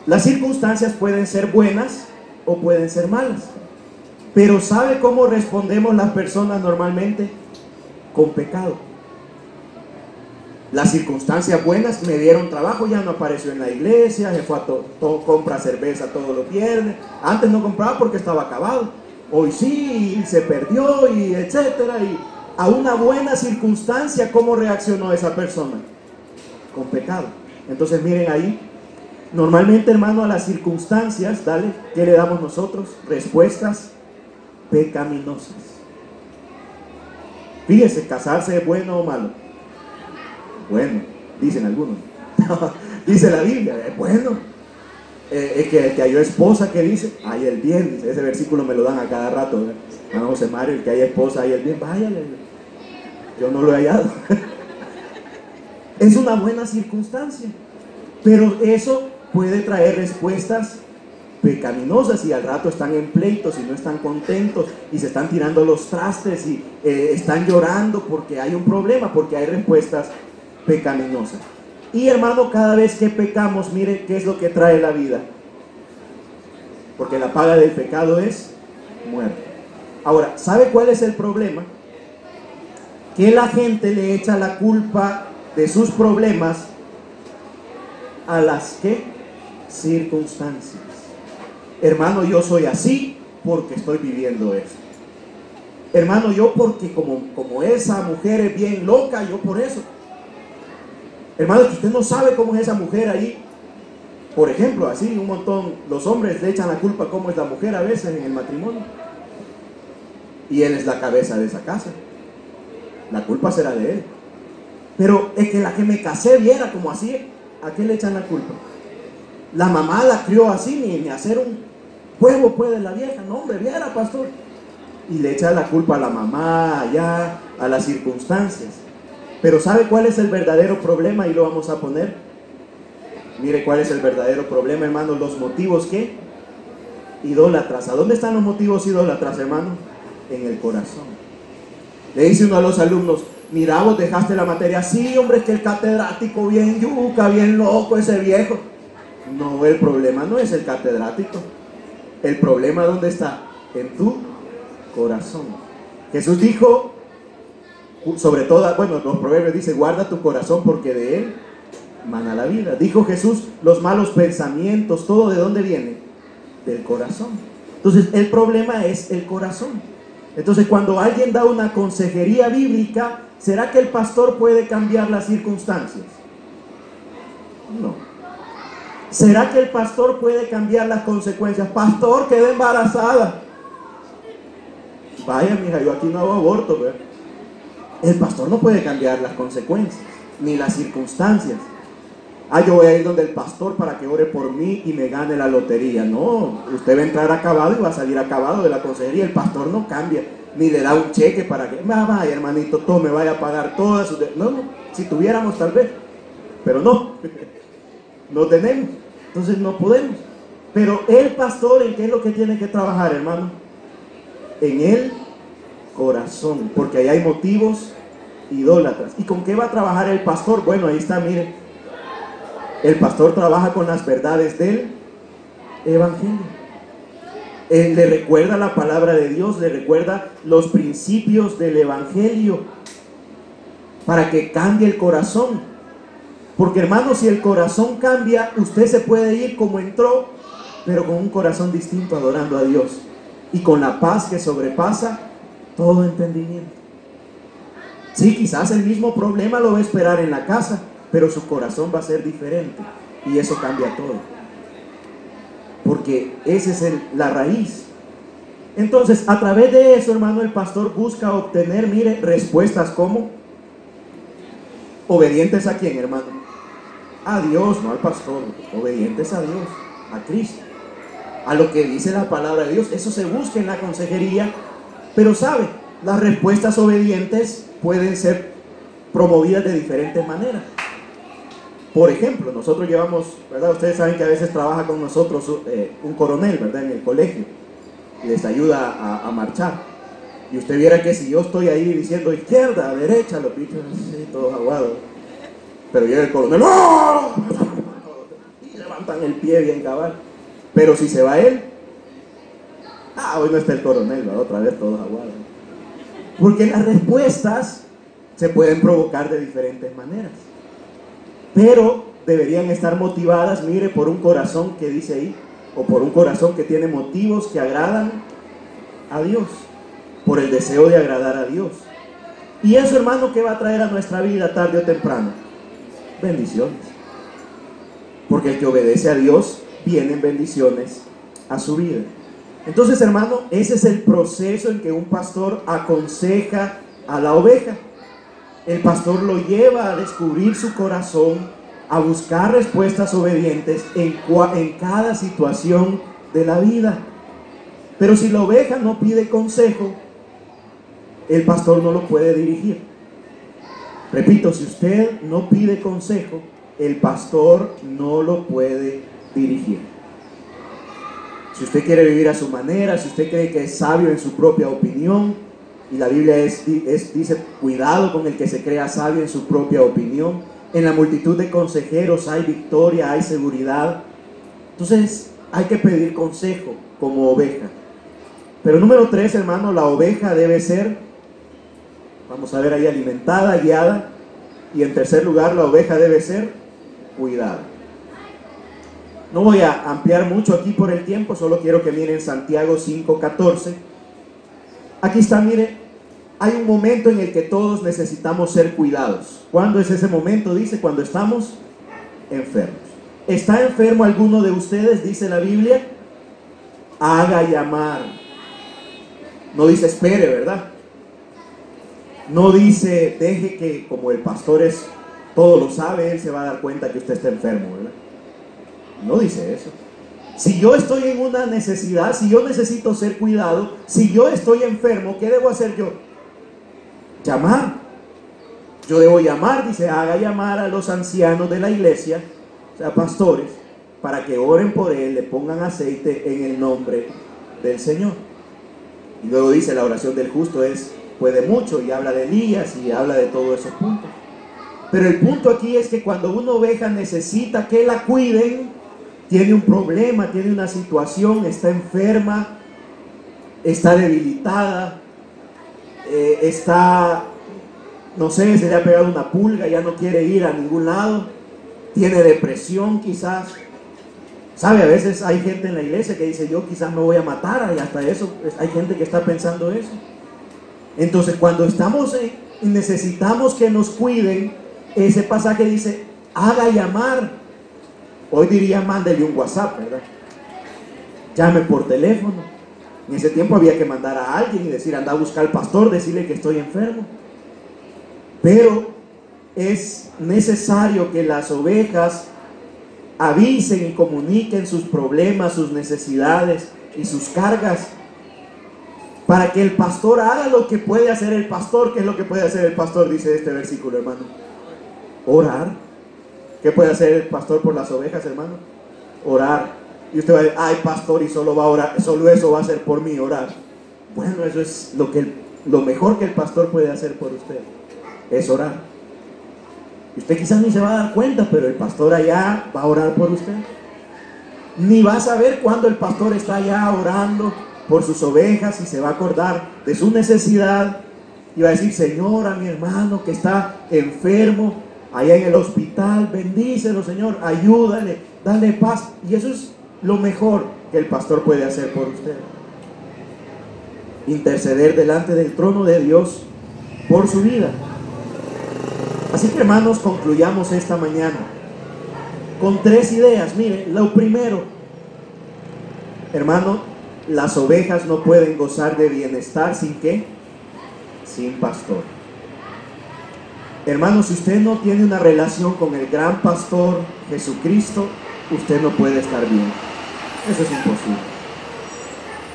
Las circunstancias pueden ser buenas o pueden ser malas. Pero ¿sabe cómo respondemos las personas normalmente? Con pecado. Las circunstancias buenas, me dieron trabajo, ya no apareció en la iglesia, se fue a compra cerveza todos los viernes. Antes no compraba porque estaba acabado. Hoy sí, y se perdió, y etcétera. Y a una buena circunstancia, ¿cómo reaccionó esa persona? Con pecado. Entonces miren ahí. Normalmente, hermano, a las circunstancias, dale, ¿qué le damos nosotros? Respuestas pecaminosas. Fíjese, ¿casarse es bueno o malo? Bueno, dicen algunos. Dice la Biblia, es bueno. Es que haya esposa, que dice, hay el bien. Dice, ese versículo me lo dan a cada rato. Hermano José Mario, el que haya esposa, hay el bien. Váyale. Yo no lo he hallado. Es una buena circunstancia. Pero eso puede traer respuestas pecaminosas y al rato están en pleitos y no están contentos y se están tirando los trastes y están llorando porque hay un problema, porque hay respuestas pecaminosas. Y hermano, cada vez que pecamos, mire qué es lo que trae la vida, porque la paga del pecado es muerte. Ahora, ¿sabe cuál es el problema? Que la gente le echa la culpa de sus problemas a las ¿qué? Circunstancias. Hermano, yo soy así porque estoy viviendo esto. Hermano, yo porque como esa mujer es bien loca, yo por eso. Hermano, que usted no sabe cómo es esa mujer ahí. Por ejemplo, así un montón, los hombres le echan la culpa cómo es la mujer a veces en el matrimonio. Y él es la cabeza de esa casa. La culpa será de él. Pero es que la que me casé viera como así. ¿A qué le echan la culpa? La mamá la crió así, ni hacer un huevo puede la vieja. No, hombre, viera, pastor. Y le echa la culpa a la mamá, allá, a las circunstancias. Pero ¿sabe cuál es el verdadero problema? Y lo vamos a poner. Mire cuál es el verdadero problema, hermano. Los motivos, ¿qué? Idólatras. ¿A dónde están los motivos idólatras, hermano? En el corazón. Le dice uno a los alumnos, Mira, vos dejaste la materia. Sí, hombre, es que el catedrático bien yuca, bien loco ese viejo. No, el problema no es el catedrático. El problema, ¿dónde está? En tu corazón. Jesús dijo, sobre todo, bueno, los proverbios dicen, guarda tu corazón porque de él mana la vida. Dijo Jesús, los malos pensamientos, ¿todo de dónde viene? Del corazón. Entonces, el problema es el corazón. Entonces, cuando alguien da una consejería bíblica, ¿será que el pastor puede cambiar las circunstancias? No. ¿Será que el pastor puede cambiar las consecuencias? Pastor, quedé embarazada. Vaya, mija, yo aquí no hago aborto, ¿verdad? El pastor no puede cambiar las consecuencias, ni las circunstancias. Yo voy a ir donde el pastor para que ore por mí y me gane la lotería. No, usted va a entrar acabado y va a salir acabado de la consejería. El pastor no cambia, ni le da un cheque para que, vaya hermanito, tome, vaya a pagar todas sus... No, si tuviéramos tal vez, pero no, no tenemos, entonces no podemos. Pero el pastor, ¿en qué es lo que tiene que trabajar, hermano? En el corazón, porque ahí hay motivos idólatras. ¿Y con qué va a trabajar el pastor? Bueno, ahí está, mire. El pastor trabaja con las verdades del evangelio. Él le recuerda la palabra de Dios, le recuerda los principios del evangelio para que cambie el corazón. Porque, hermano, si el corazón cambia, usted se puede ir como entró, pero con un corazón distinto, adorando a Dios y con la paz que sobrepasa todo entendimiento. Sí, quizás el mismo problema lo va a esperar en la casa, pero su corazón va a ser diferente y eso cambia todo, porque esa es la raíz. Entonces, a través de eso, hermano, el pastor busca obtener, mire, respuestas como obedientes a quién, hermano, a Dios, no al pastor, obedientes a Dios, a Cristo, a lo que dice la palabra de Dios. Eso se busca en la consejería, pero sabe, las respuestas obedientes pueden ser promovidas de diferentes maneras. Por ejemplo, nosotros llevamos, ¿verdad? Ustedes saben que a veces trabaja con nosotros un coronel, ¿verdad? En el colegio, y les ayuda a marchar. Y usted viera que si yo estoy ahí diciendo izquierda, derecha, los bichos así, todos aguados. Pero llega el coronel, ¡oh! Y levantan el pie bien cabal. Pero si se va él, hoy no está el coronel, ¿verdad? Otra vez todos aguados. Porque las respuestas se pueden provocar de diferentes maneras, pero deberían estar motivadas, mire, por un corazón que dice ahí, o por un corazón que tiene motivos que agradan a Dios, por el deseo de agradar a Dios. Y eso, hermano, ¿qué va a traer a nuestra vida tarde o temprano? Bendiciones. Porque el que obedece a Dios, vienen bendiciones a su vida. Entonces, hermano, ese es el proceso en que un pastor aconseja a la oveja. El pastor lo lleva a descubrir su corazón, a buscar respuestas obedientes en cada situación de la vida. Pero si la oveja no pide consejo, el pastor no lo puede dirigir. Repito, si usted no pide consejo, el pastor no lo puede dirigir. Si usted quiere vivir a su manera, si usted cree que es sabio en su propia opinión, y la Biblia dice, cuidado con el que se crea sabio en su propia opinión. En la multitud de consejeros hay victoria, hay seguridad. Entonces hay que pedir consejo como oveja. Pero número 3, hermano, la oveja debe ser, vamos a ver ahí, alimentada, guiada. Y en tercer lugar, la oveja debe ser cuidada. No voy a ampliar mucho aquí por el tiempo, solo quiero que miren Santiago 5:14. Aquí está, mire, hay un momento en el que todos necesitamos ser cuidados. ¿Cuándo es ese momento? Dice, cuando estamos enfermos. ¿Está enfermo alguno de ustedes? Dice la Biblia, haga llamar. No dice espere, ¿verdad? No dice deje que, como el pastor todo lo sabe, él se va a dar cuenta que usted está enfermo, ¿verdad? No dice eso. Si yo estoy en una necesidad, si yo necesito ser cuidado, si yo estoy enfermo, ¿qué debo hacer yo? Llamar. Yo debo llamar, dice, haga llamar a los ancianos de la iglesia, o sea, pastores, para que oren por él, le pongan aceite en el nombre del Señor. Y luego dice, la oración del justo es puede mucho y habla de Elías y habla de todos esos puntos. Pero el punto aquí es que cuando una oveja necesita que la cuiden, tiene un problema, tiene una situación, está enferma, está debilitada, está, no sé, se le ha pegado una pulga, ya no quiere ir a ningún lado, tiene depresión quizás. ¿Sabe? A veces hay gente en la iglesia que dice, yo quizás me voy a matar, y hasta eso, hay gente que está pensando eso. Entonces, cuando estamos y necesitamos que nos cuiden, ese pasaje dice, haga llamar. Hoy diría, mándele un WhatsApp, ¿verdad? Llame por teléfono. En ese tiempo había que mandar a alguien y decir, anda a buscar al pastor, decirle que estoy enfermo. Pero es necesario que las ovejas avisen y comuniquen sus problemas, sus necesidades y sus cargas, para que el pastor haga lo que puede hacer el pastor. ¿Qué es lo que puede hacer el pastor? Dice este versículo, hermano. Orar. ¿Qué puede hacer el pastor por las ovejas, hermano? Orar. Y usted va a decir, ay, pastor, y solo va a orar, solo eso va a hacer por mí, orar. Bueno, eso es lo mejor que el pastor puede hacer por usted, es orar. Y usted quizás ni se va a dar cuenta, pero el pastor allá va a orar por usted. Ni va a saber cuándo el pastor está allá orando por sus ovejas y se va a acordar de su necesidad y va a decir, Señor, a mi hermano que está enfermo allá en el hospital, bendícelo, Señor, ayúdale, dale paz. Y eso es lo mejor que el pastor puede hacer por usted. Interceder delante del trono de Dios por su vida. Así que, hermanos, concluyamos esta mañana con 3 ideas. Mire, lo primero, hermano, las ovejas no pueden gozar de bienestar sin ¿qué? Sin pastor. Hermano, si usted no tiene una relación con el gran pastor Jesucristo, usted no puede estar bien. Eso es imposible.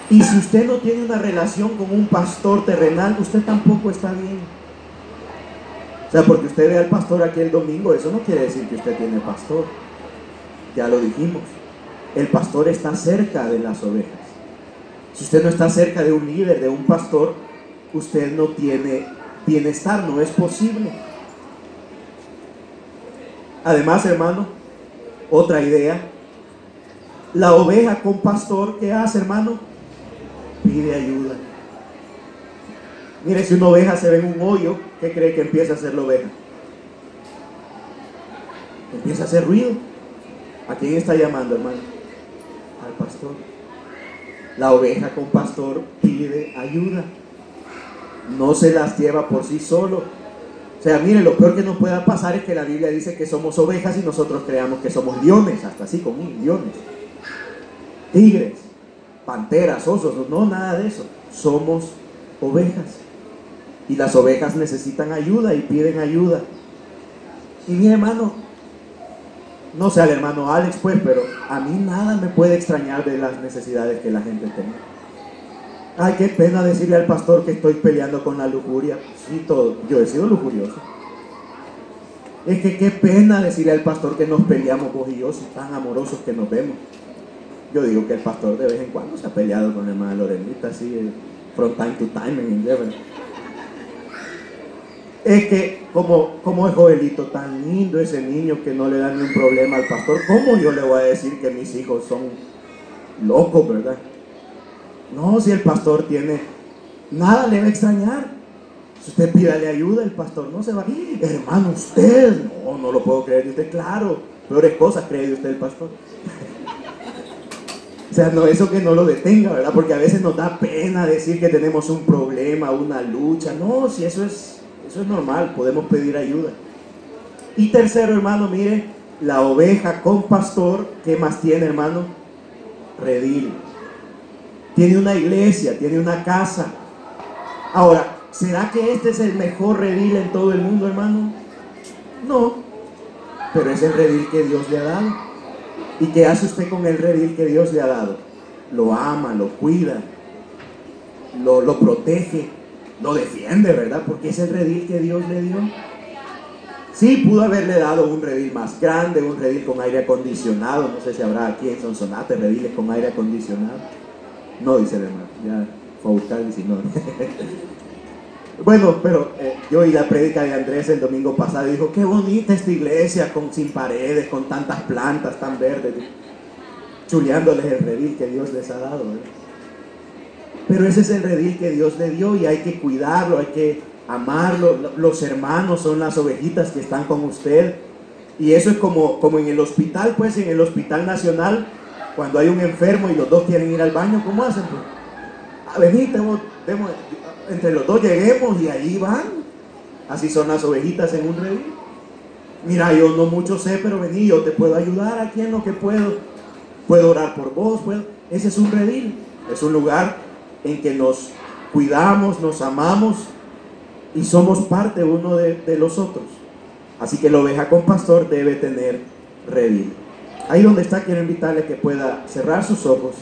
Y si usted no tiene una relación con un pastor terrenal, usted tampoco está bien. O sea, porque usted ve al pastor aquí el domingo, eso no quiere decir que usted tiene pastor. Ya lo dijimos. El pastor está cerca de las ovejas. Si usted no está cerca de un líder, de un pastor, usted no tiene bienestar, no es posible. Además, hermano, otra idea, la oveja con pastor, ¿qué hace, hermano? Pide ayuda. Mire, si una oveja se ve en un hoyo, ¿qué cree que empieza a hacer la oveja? Empieza a hacer ruido. ¿A quién está llamando, hermano? Al pastor. La oveja con pastor pide ayuda. No se las lleva por sí solo. O sea, mire, lo peor que nos pueda pasar es que la Biblia dice que somos ovejas y nosotros creamos que somos leones, hasta así como leones, tigres, panteras, osos. No, nada de eso. Somos ovejas. Y las ovejas necesitan ayuda y piden ayuda. Y mi hermano, no sé al hermano Alex pues, pero a mí nada me puede extrañar de las necesidades que la gente tiene. Ay, qué pena decirle al pastor que estoy peleando con la lujuria. Sí, todo. Yo he sido lujurioso. Es que qué pena decirle al pastor que nos peleamos vos y yo, si tan amorosos que nos vemos. Yo digo que el pastor de vez en cuando se ha peleado con la hermana Lorenita, así, from time to time en inglés, ¿verdad? Es que como es Joelito, tan lindo ese niño que no le da ni un problema al pastor, ¿cómo yo le voy a decir que mis hijos son locos, verdad? No, si el pastor tiene, nada le va a extrañar. Si usted pídale ayuda, el pastor no se va. Hermano, usted, no lo puedo creer de usted, claro, peores cosas cree de usted el pastor. O sea, no, eso que no lo detenga, ¿verdad? Porque a veces nos da pena decir que tenemos un problema, una lucha. No, si eso es normal, podemos pedir ayuda. Y tercero, hermano, mire, la oveja con pastor, ¿qué más tiene, hermano? Redil. Tiene una iglesia, tiene una casa. Ahora, ¿será que este es el mejor redil en todo el mundo, hermano? No, pero es el redil que Dios le ha dado. ¿Y qué hace usted con el redil que Dios le ha dado? Lo ama, lo cuida, lo protege, lo defiende, ¿verdad? Porque es el redil que Dios le dio. Sí, pudo haberle dado un redil más grande, un redil con aire acondicionado. No sé si habrá aquí en Sonsonate rediles con aire acondicionado. No, dice el hermano, ya fue a buscar y si no. Bueno, pero yo oí la prédica de Andrés el domingo pasado y dijo, qué bonita esta iglesia, sin paredes, con tantas plantas tan verdes, chuleándoles el redil que Dios les ha dado, ¿eh? Pero ese es el redil que Dios le dio y hay que cuidarlo, hay que amarlo. Los hermanos son las ovejitas que están con usted. Y eso es como en el hospital, pues en el Hospital Nacional, cuando hay un enfermo y los dos quieren ir al baño, ¿cómo hacen? Pues, vení, entre los dos lleguemos y ahí van. Así son las ovejitas en un redil. Mira, yo no mucho sé, pero vení, yo te puedo ayudar aquí en lo que puedo. Puedo orar por vos, Ese es un redil, es un lugar en que nos cuidamos, nos amamos y somos parte uno de los otros. Así que la oveja con pastor debe tener redil. Ahí donde está, quiero invitarle que pueda cerrar sus ojos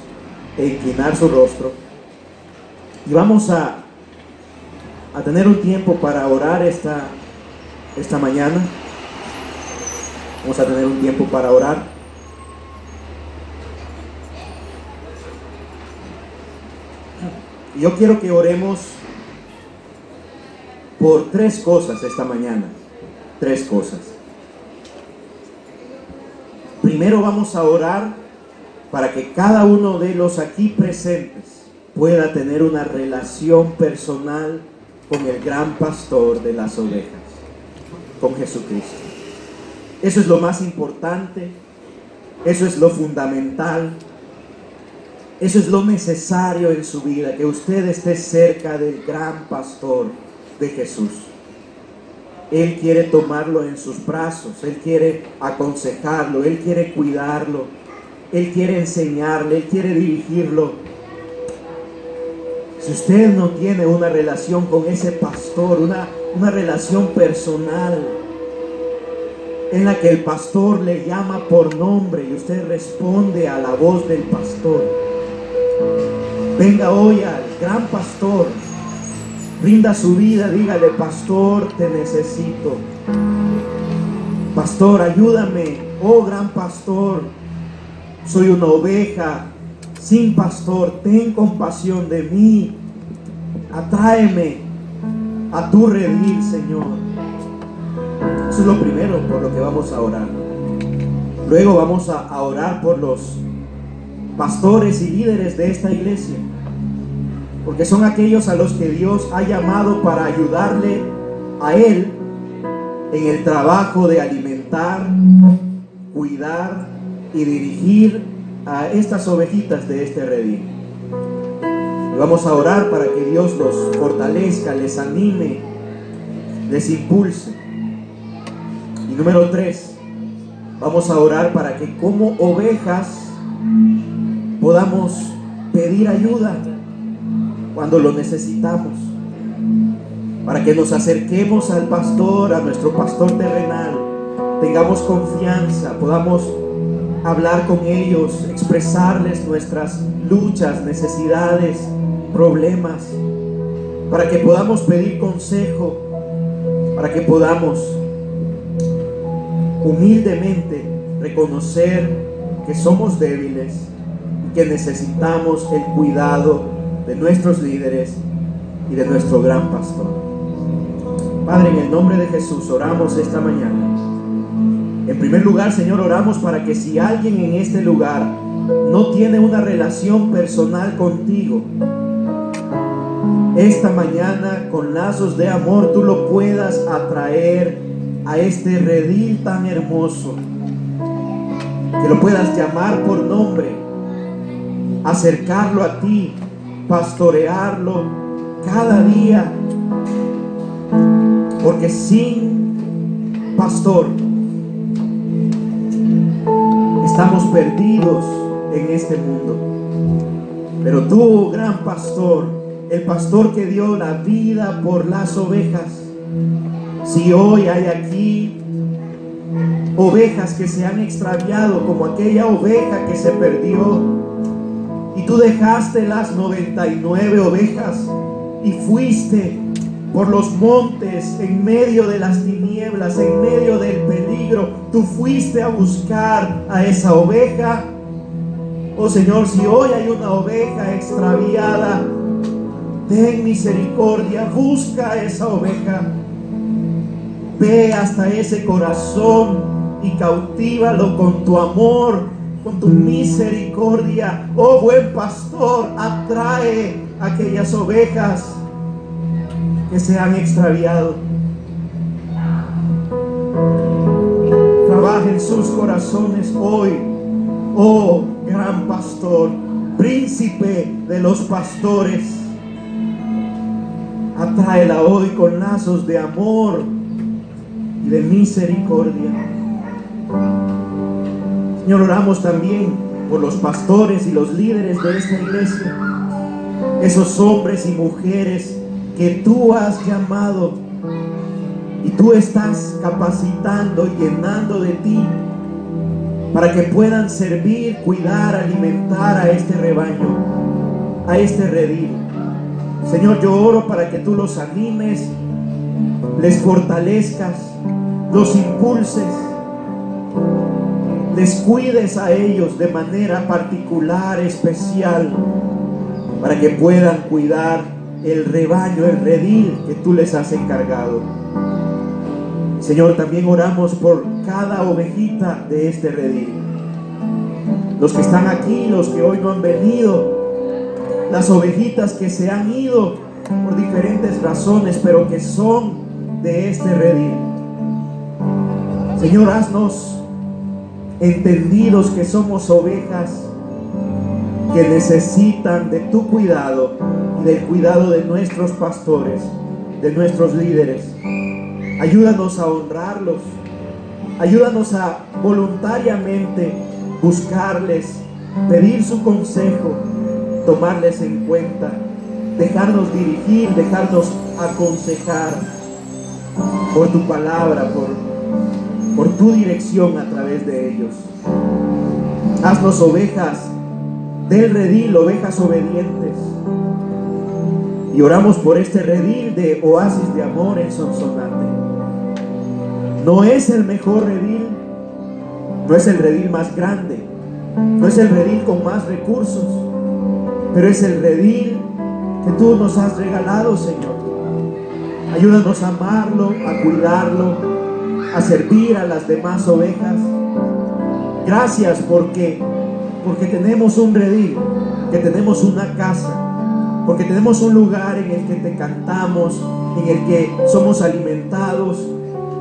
e inclinar su rostro. Y vamos a tener un tiempo para orar esta mañana. Vamos a tener un tiempo para orar. Yo quiero que oremos por 3 cosas esta mañana. 3 cosas. Primero vamos a orar para que cada uno de los aquí presentes pueda tener una relación personal con el gran pastor de las ovejas, con Jesucristo. Eso es lo más importante, eso es lo fundamental. Eso es lo necesario en su vida, que usted esté cerca del gran pastor de Jesús. Él quiere tomarlo en sus brazos, Él quiere aconsejarlo, Él quiere cuidarlo, Él quiere enseñarle, Él quiere dirigirlo. Si usted no tiene una relación con ese pastor, una relación personal, en la que el pastor le llama por nombre y usted responde a la voz del pastor, venga hoy al gran pastor, rinda su vida, dígale, pastor, te necesito. Pastor, ayúdame, oh gran pastor, soy una oveja sin pastor, ten compasión de mí, atráeme a tu redil, Señor. Eso es lo primero por lo que vamos a orar. Luego vamos a orar por los pastores y líderes de esta iglesia, porque son aquellos a los que Dios ha llamado para ayudarle a Él en el trabajo de alimentar, cuidar y dirigir a estas ovejitas de este redil. Y vamos a orar para que Dios los fortalezca, les anime, les impulse. Y número 3, vamos a orar para que como ovejas podamos pedir ayuda cuando lo necesitamos, para que nos acerquemos al pastor, a nuestro pastor terrenal, tengamos confianza, podamos hablar con ellos, expresarles nuestras luchas, necesidades, problemas, para que podamos pedir consejo, para que podamos humildemente reconocer que somos débiles y que necesitamos el cuidado de nuestros líderes y de nuestro gran pastor. Padre, en el nombre de Jesús oramos esta mañana. En primer lugar, Señor, oramos para que si alguien en este lugar no tiene una relación personal contigo, esta mañana con lazos de amor tú lo puedas atraer a este redil tan hermoso, que lo puedas llamar por nombre, acercarlo a ti, pastorearlo cada día, porque sin pastor estamos perdidos en este mundo. Pero tú, gran pastor, el pastor que dio la vida por las ovejas, si hoy hay aquí ovejas que se han extraviado, como aquella oveja que se perdió, y tú dejaste las 99 ovejas y fuiste por los montes en medio de las tinieblas, en medio del peligro, tú fuiste a buscar a esa oveja. Oh Señor, si hoy hay una oveja extraviada, ten misericordia, busca a esa oveja, ve hasta ese corazón y cautívalo con tu amor, con tu misericordia. Oh buen pastor, atrae aquellas ovejas que se han extraviado. Trabaja en sus corazones hoy, oh gran pastor, príncipe de los pastores. Atráela hoy con lazos de amor y de misericordia. Señor, oramos también por los pastores y los líderes de esta iglesia, esos hombres y mujeres que tú has llamado y tú estás capacitando y llenando de ti para que puedan servir, cuidar, alimentar a este rebaño, a este redil. Señor, yo oro para que tú los animes, les fortalezcas, los impulses, les cuides a ellos de manera particular, especial, para que puedan cuidar el rebaño, el redil que tú les has encargado. Señor, también oramos por cada ovejita de este redil, los que están aquí, los que hoy no han venido, las ovejitas que se han ido por diferentes razones, pero que son de este redil. Señor, haznos entendidos que somos ovejas que necesitan de tu cuidado y del cuidado de nuestros pastores, de nuestros líderes. Ayúdanos a honrarlos, ayúdanos a voluntariamente buscarles, pedir su consejo, tomarles en cuenta, dejarnos dirigir, dejarnos aconsejar por tu palabra, por tu dirección a través de ellos. Haznos ovejas del redil, ovejas obedientes. Y oramos por este redil de Oasis de Amor en Sonsonate. No es el mejor redil, no es el redil más grande, no es el redil con más recursos, pero es el redil que tú nos has regalado, Señor. Ayúdanos a amarlo, a cuidarlo, a servir a las demás ovejas. Gracias porque tenemos un redil, que tenemos una casa, porque tenemos un lugar en el que te cantamos, en el que somos alimentados,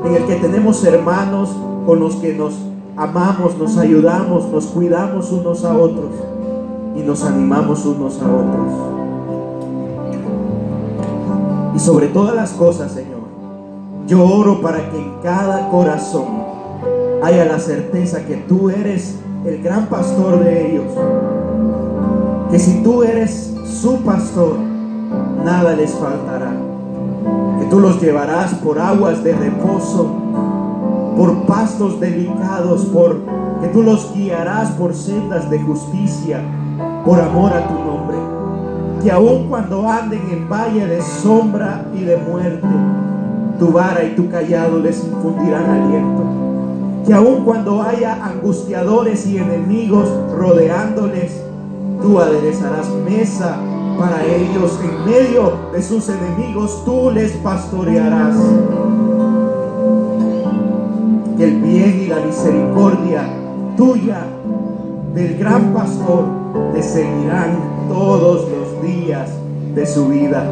en el que tenemos hermanos con los que nos amamos, nos ayudamos, nos cuidamos unos a otros y nos animamos unos a otros. Y sobre todas las cosas, Señor, yo oro para que en cada corazón haya la certeza que tú eres el gran pastor de ellos, que si tú eres su pastor, nada les faltará, que tú los llevarás por aguas de reposo, por pastos delicados, que tú los guiarás por sendas de justicia, por amor a tu nombre, que aun cuando anden en valle de sombra y de muerte, tu vara y tu callado les infundirán aliento, que aun cuando haya angustiadores y enemigos rodeándoles, tú aderezarás mesa para ellos en medio de sus enemigos, tú les pastorearás. Que el bien y la misericordia tuya del gran pastor les seguirán todos los días de su vida,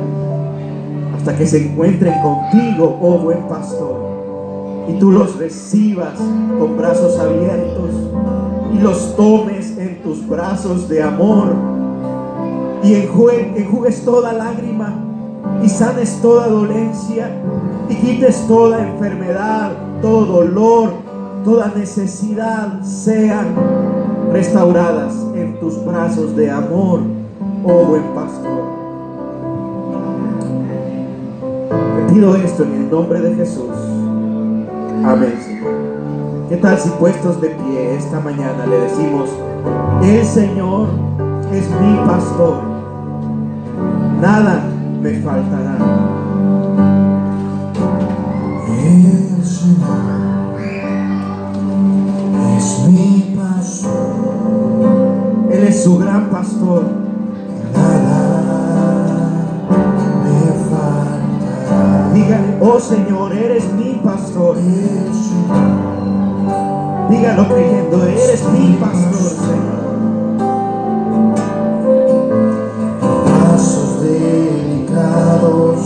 hasta que se encuentren contigo, oh buen pastor, y tú los recibas con brazos abiertos y los tomes en tus brazos de amor y enjugues toda lágrima y sanes toda dolencia y quites toda enfermedad, todo dolor, toda necesidad, sean restauradas en tus brazos de amor, oh buen pastor. Te pido esto en el nombre de Jesús. Amén, Señor. ¿Qué tal si puestos de pie esta mañana le decimos: el Señor es mi pastor, nada me faltará? El Señor es mi pastor, Él es su gran pastor. nada Oh Señor, eres mi pastor. el Señor. Dígalo creyendo, eres mi pastor, Señor. Pasos delicados,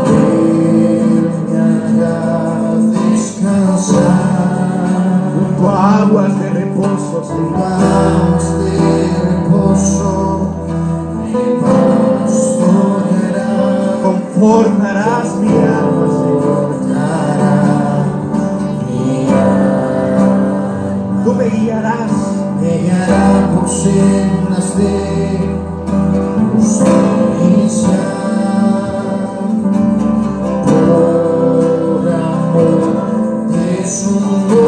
Él me hará descansar. Junto a aguas de reposo, Señor. Aguas de reposo, me pastoreará. Confortarás mi alma, Señor. Tú me guiarás. Me guiará por sendas de justicia, por amor de su nombre.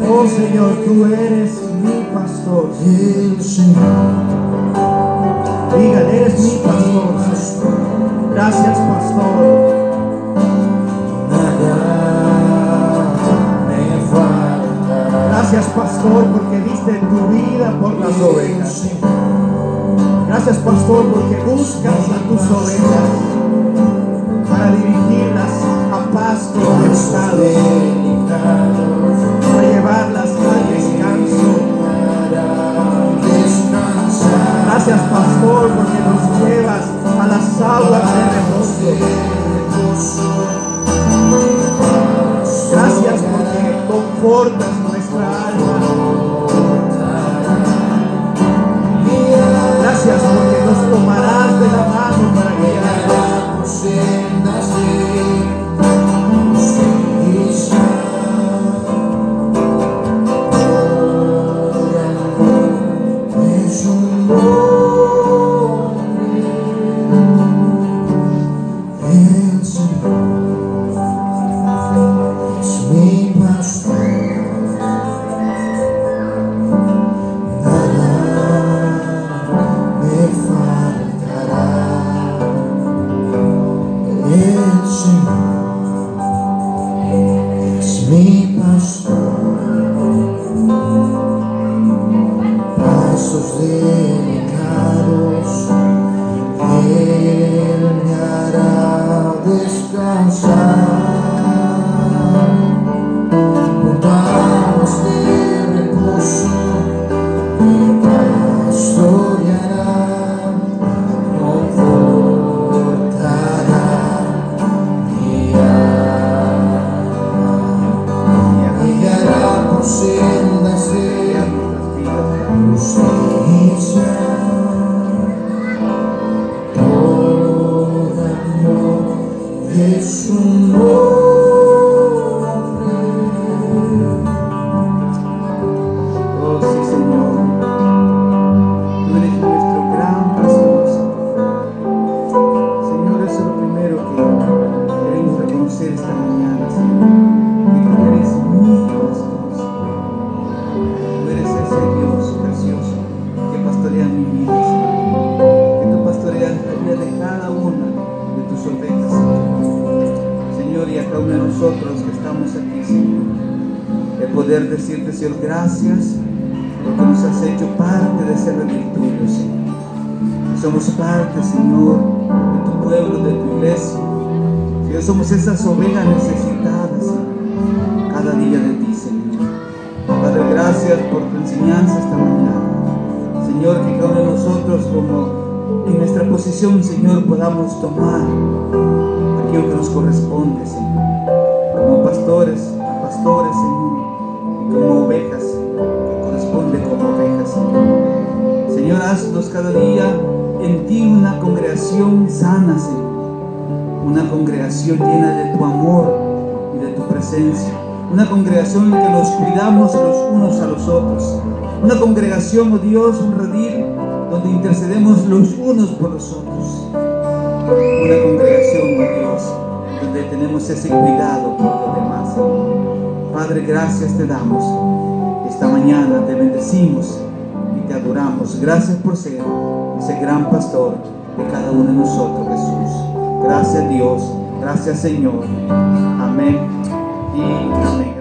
Oh Señor, tú eres mi pastor. El Señor, Dígale, eres mi pastor, Señor. Gracias, pastor. Gracias, pastor, porque diste tu vida por las ovejas. Gracias, pastor, porque buscas a tus ovejas para dirigirlas a pastos delicados, para llevarlas al descanso. Gracias, pastor, porque nos llevas a las aguas de reposo. Gracias porque confortas nuestra alma. Gracias porque nos tomarás de la mano para guiarnos. Decirte, Señor, gracias porque nos has hecho parte de ese redil tuyo, Señor. Somos parte, Señor, de tu pueblo, de tu iglesia. Señor, somos esas ovejas necesitadas, Señor, cada día de ti, Señor. Padre, gracias por tu enseñanza esta mañana. Señor, que cada uno de nosotros, como en nuestra posición, Señor, podamos tomar aquello que nos corresponde, Señor. Como pastores, Señor. Como ovejas, que corresponde como ovejas, Señor. Señor, haznos cada día en ti una congregación sana, Señor. Una congregación llena de tu amor y de tu presencia. Una congregación en que nos cuidamos los unos a los otros. Una congregación, oh Dios, un redil donde intercedemos los unos por los otros. Una congregación, oh Dios, donde tenemos ese cuidado por los demás, Señor. Padre, gracias te damos. Esta mañana te bendecimos y te adoramos. Gracias por ser ese gran pastor de cada uno de nosotros, Jesús. Gracias, Dios. Gracias, Señor. Amén y amén.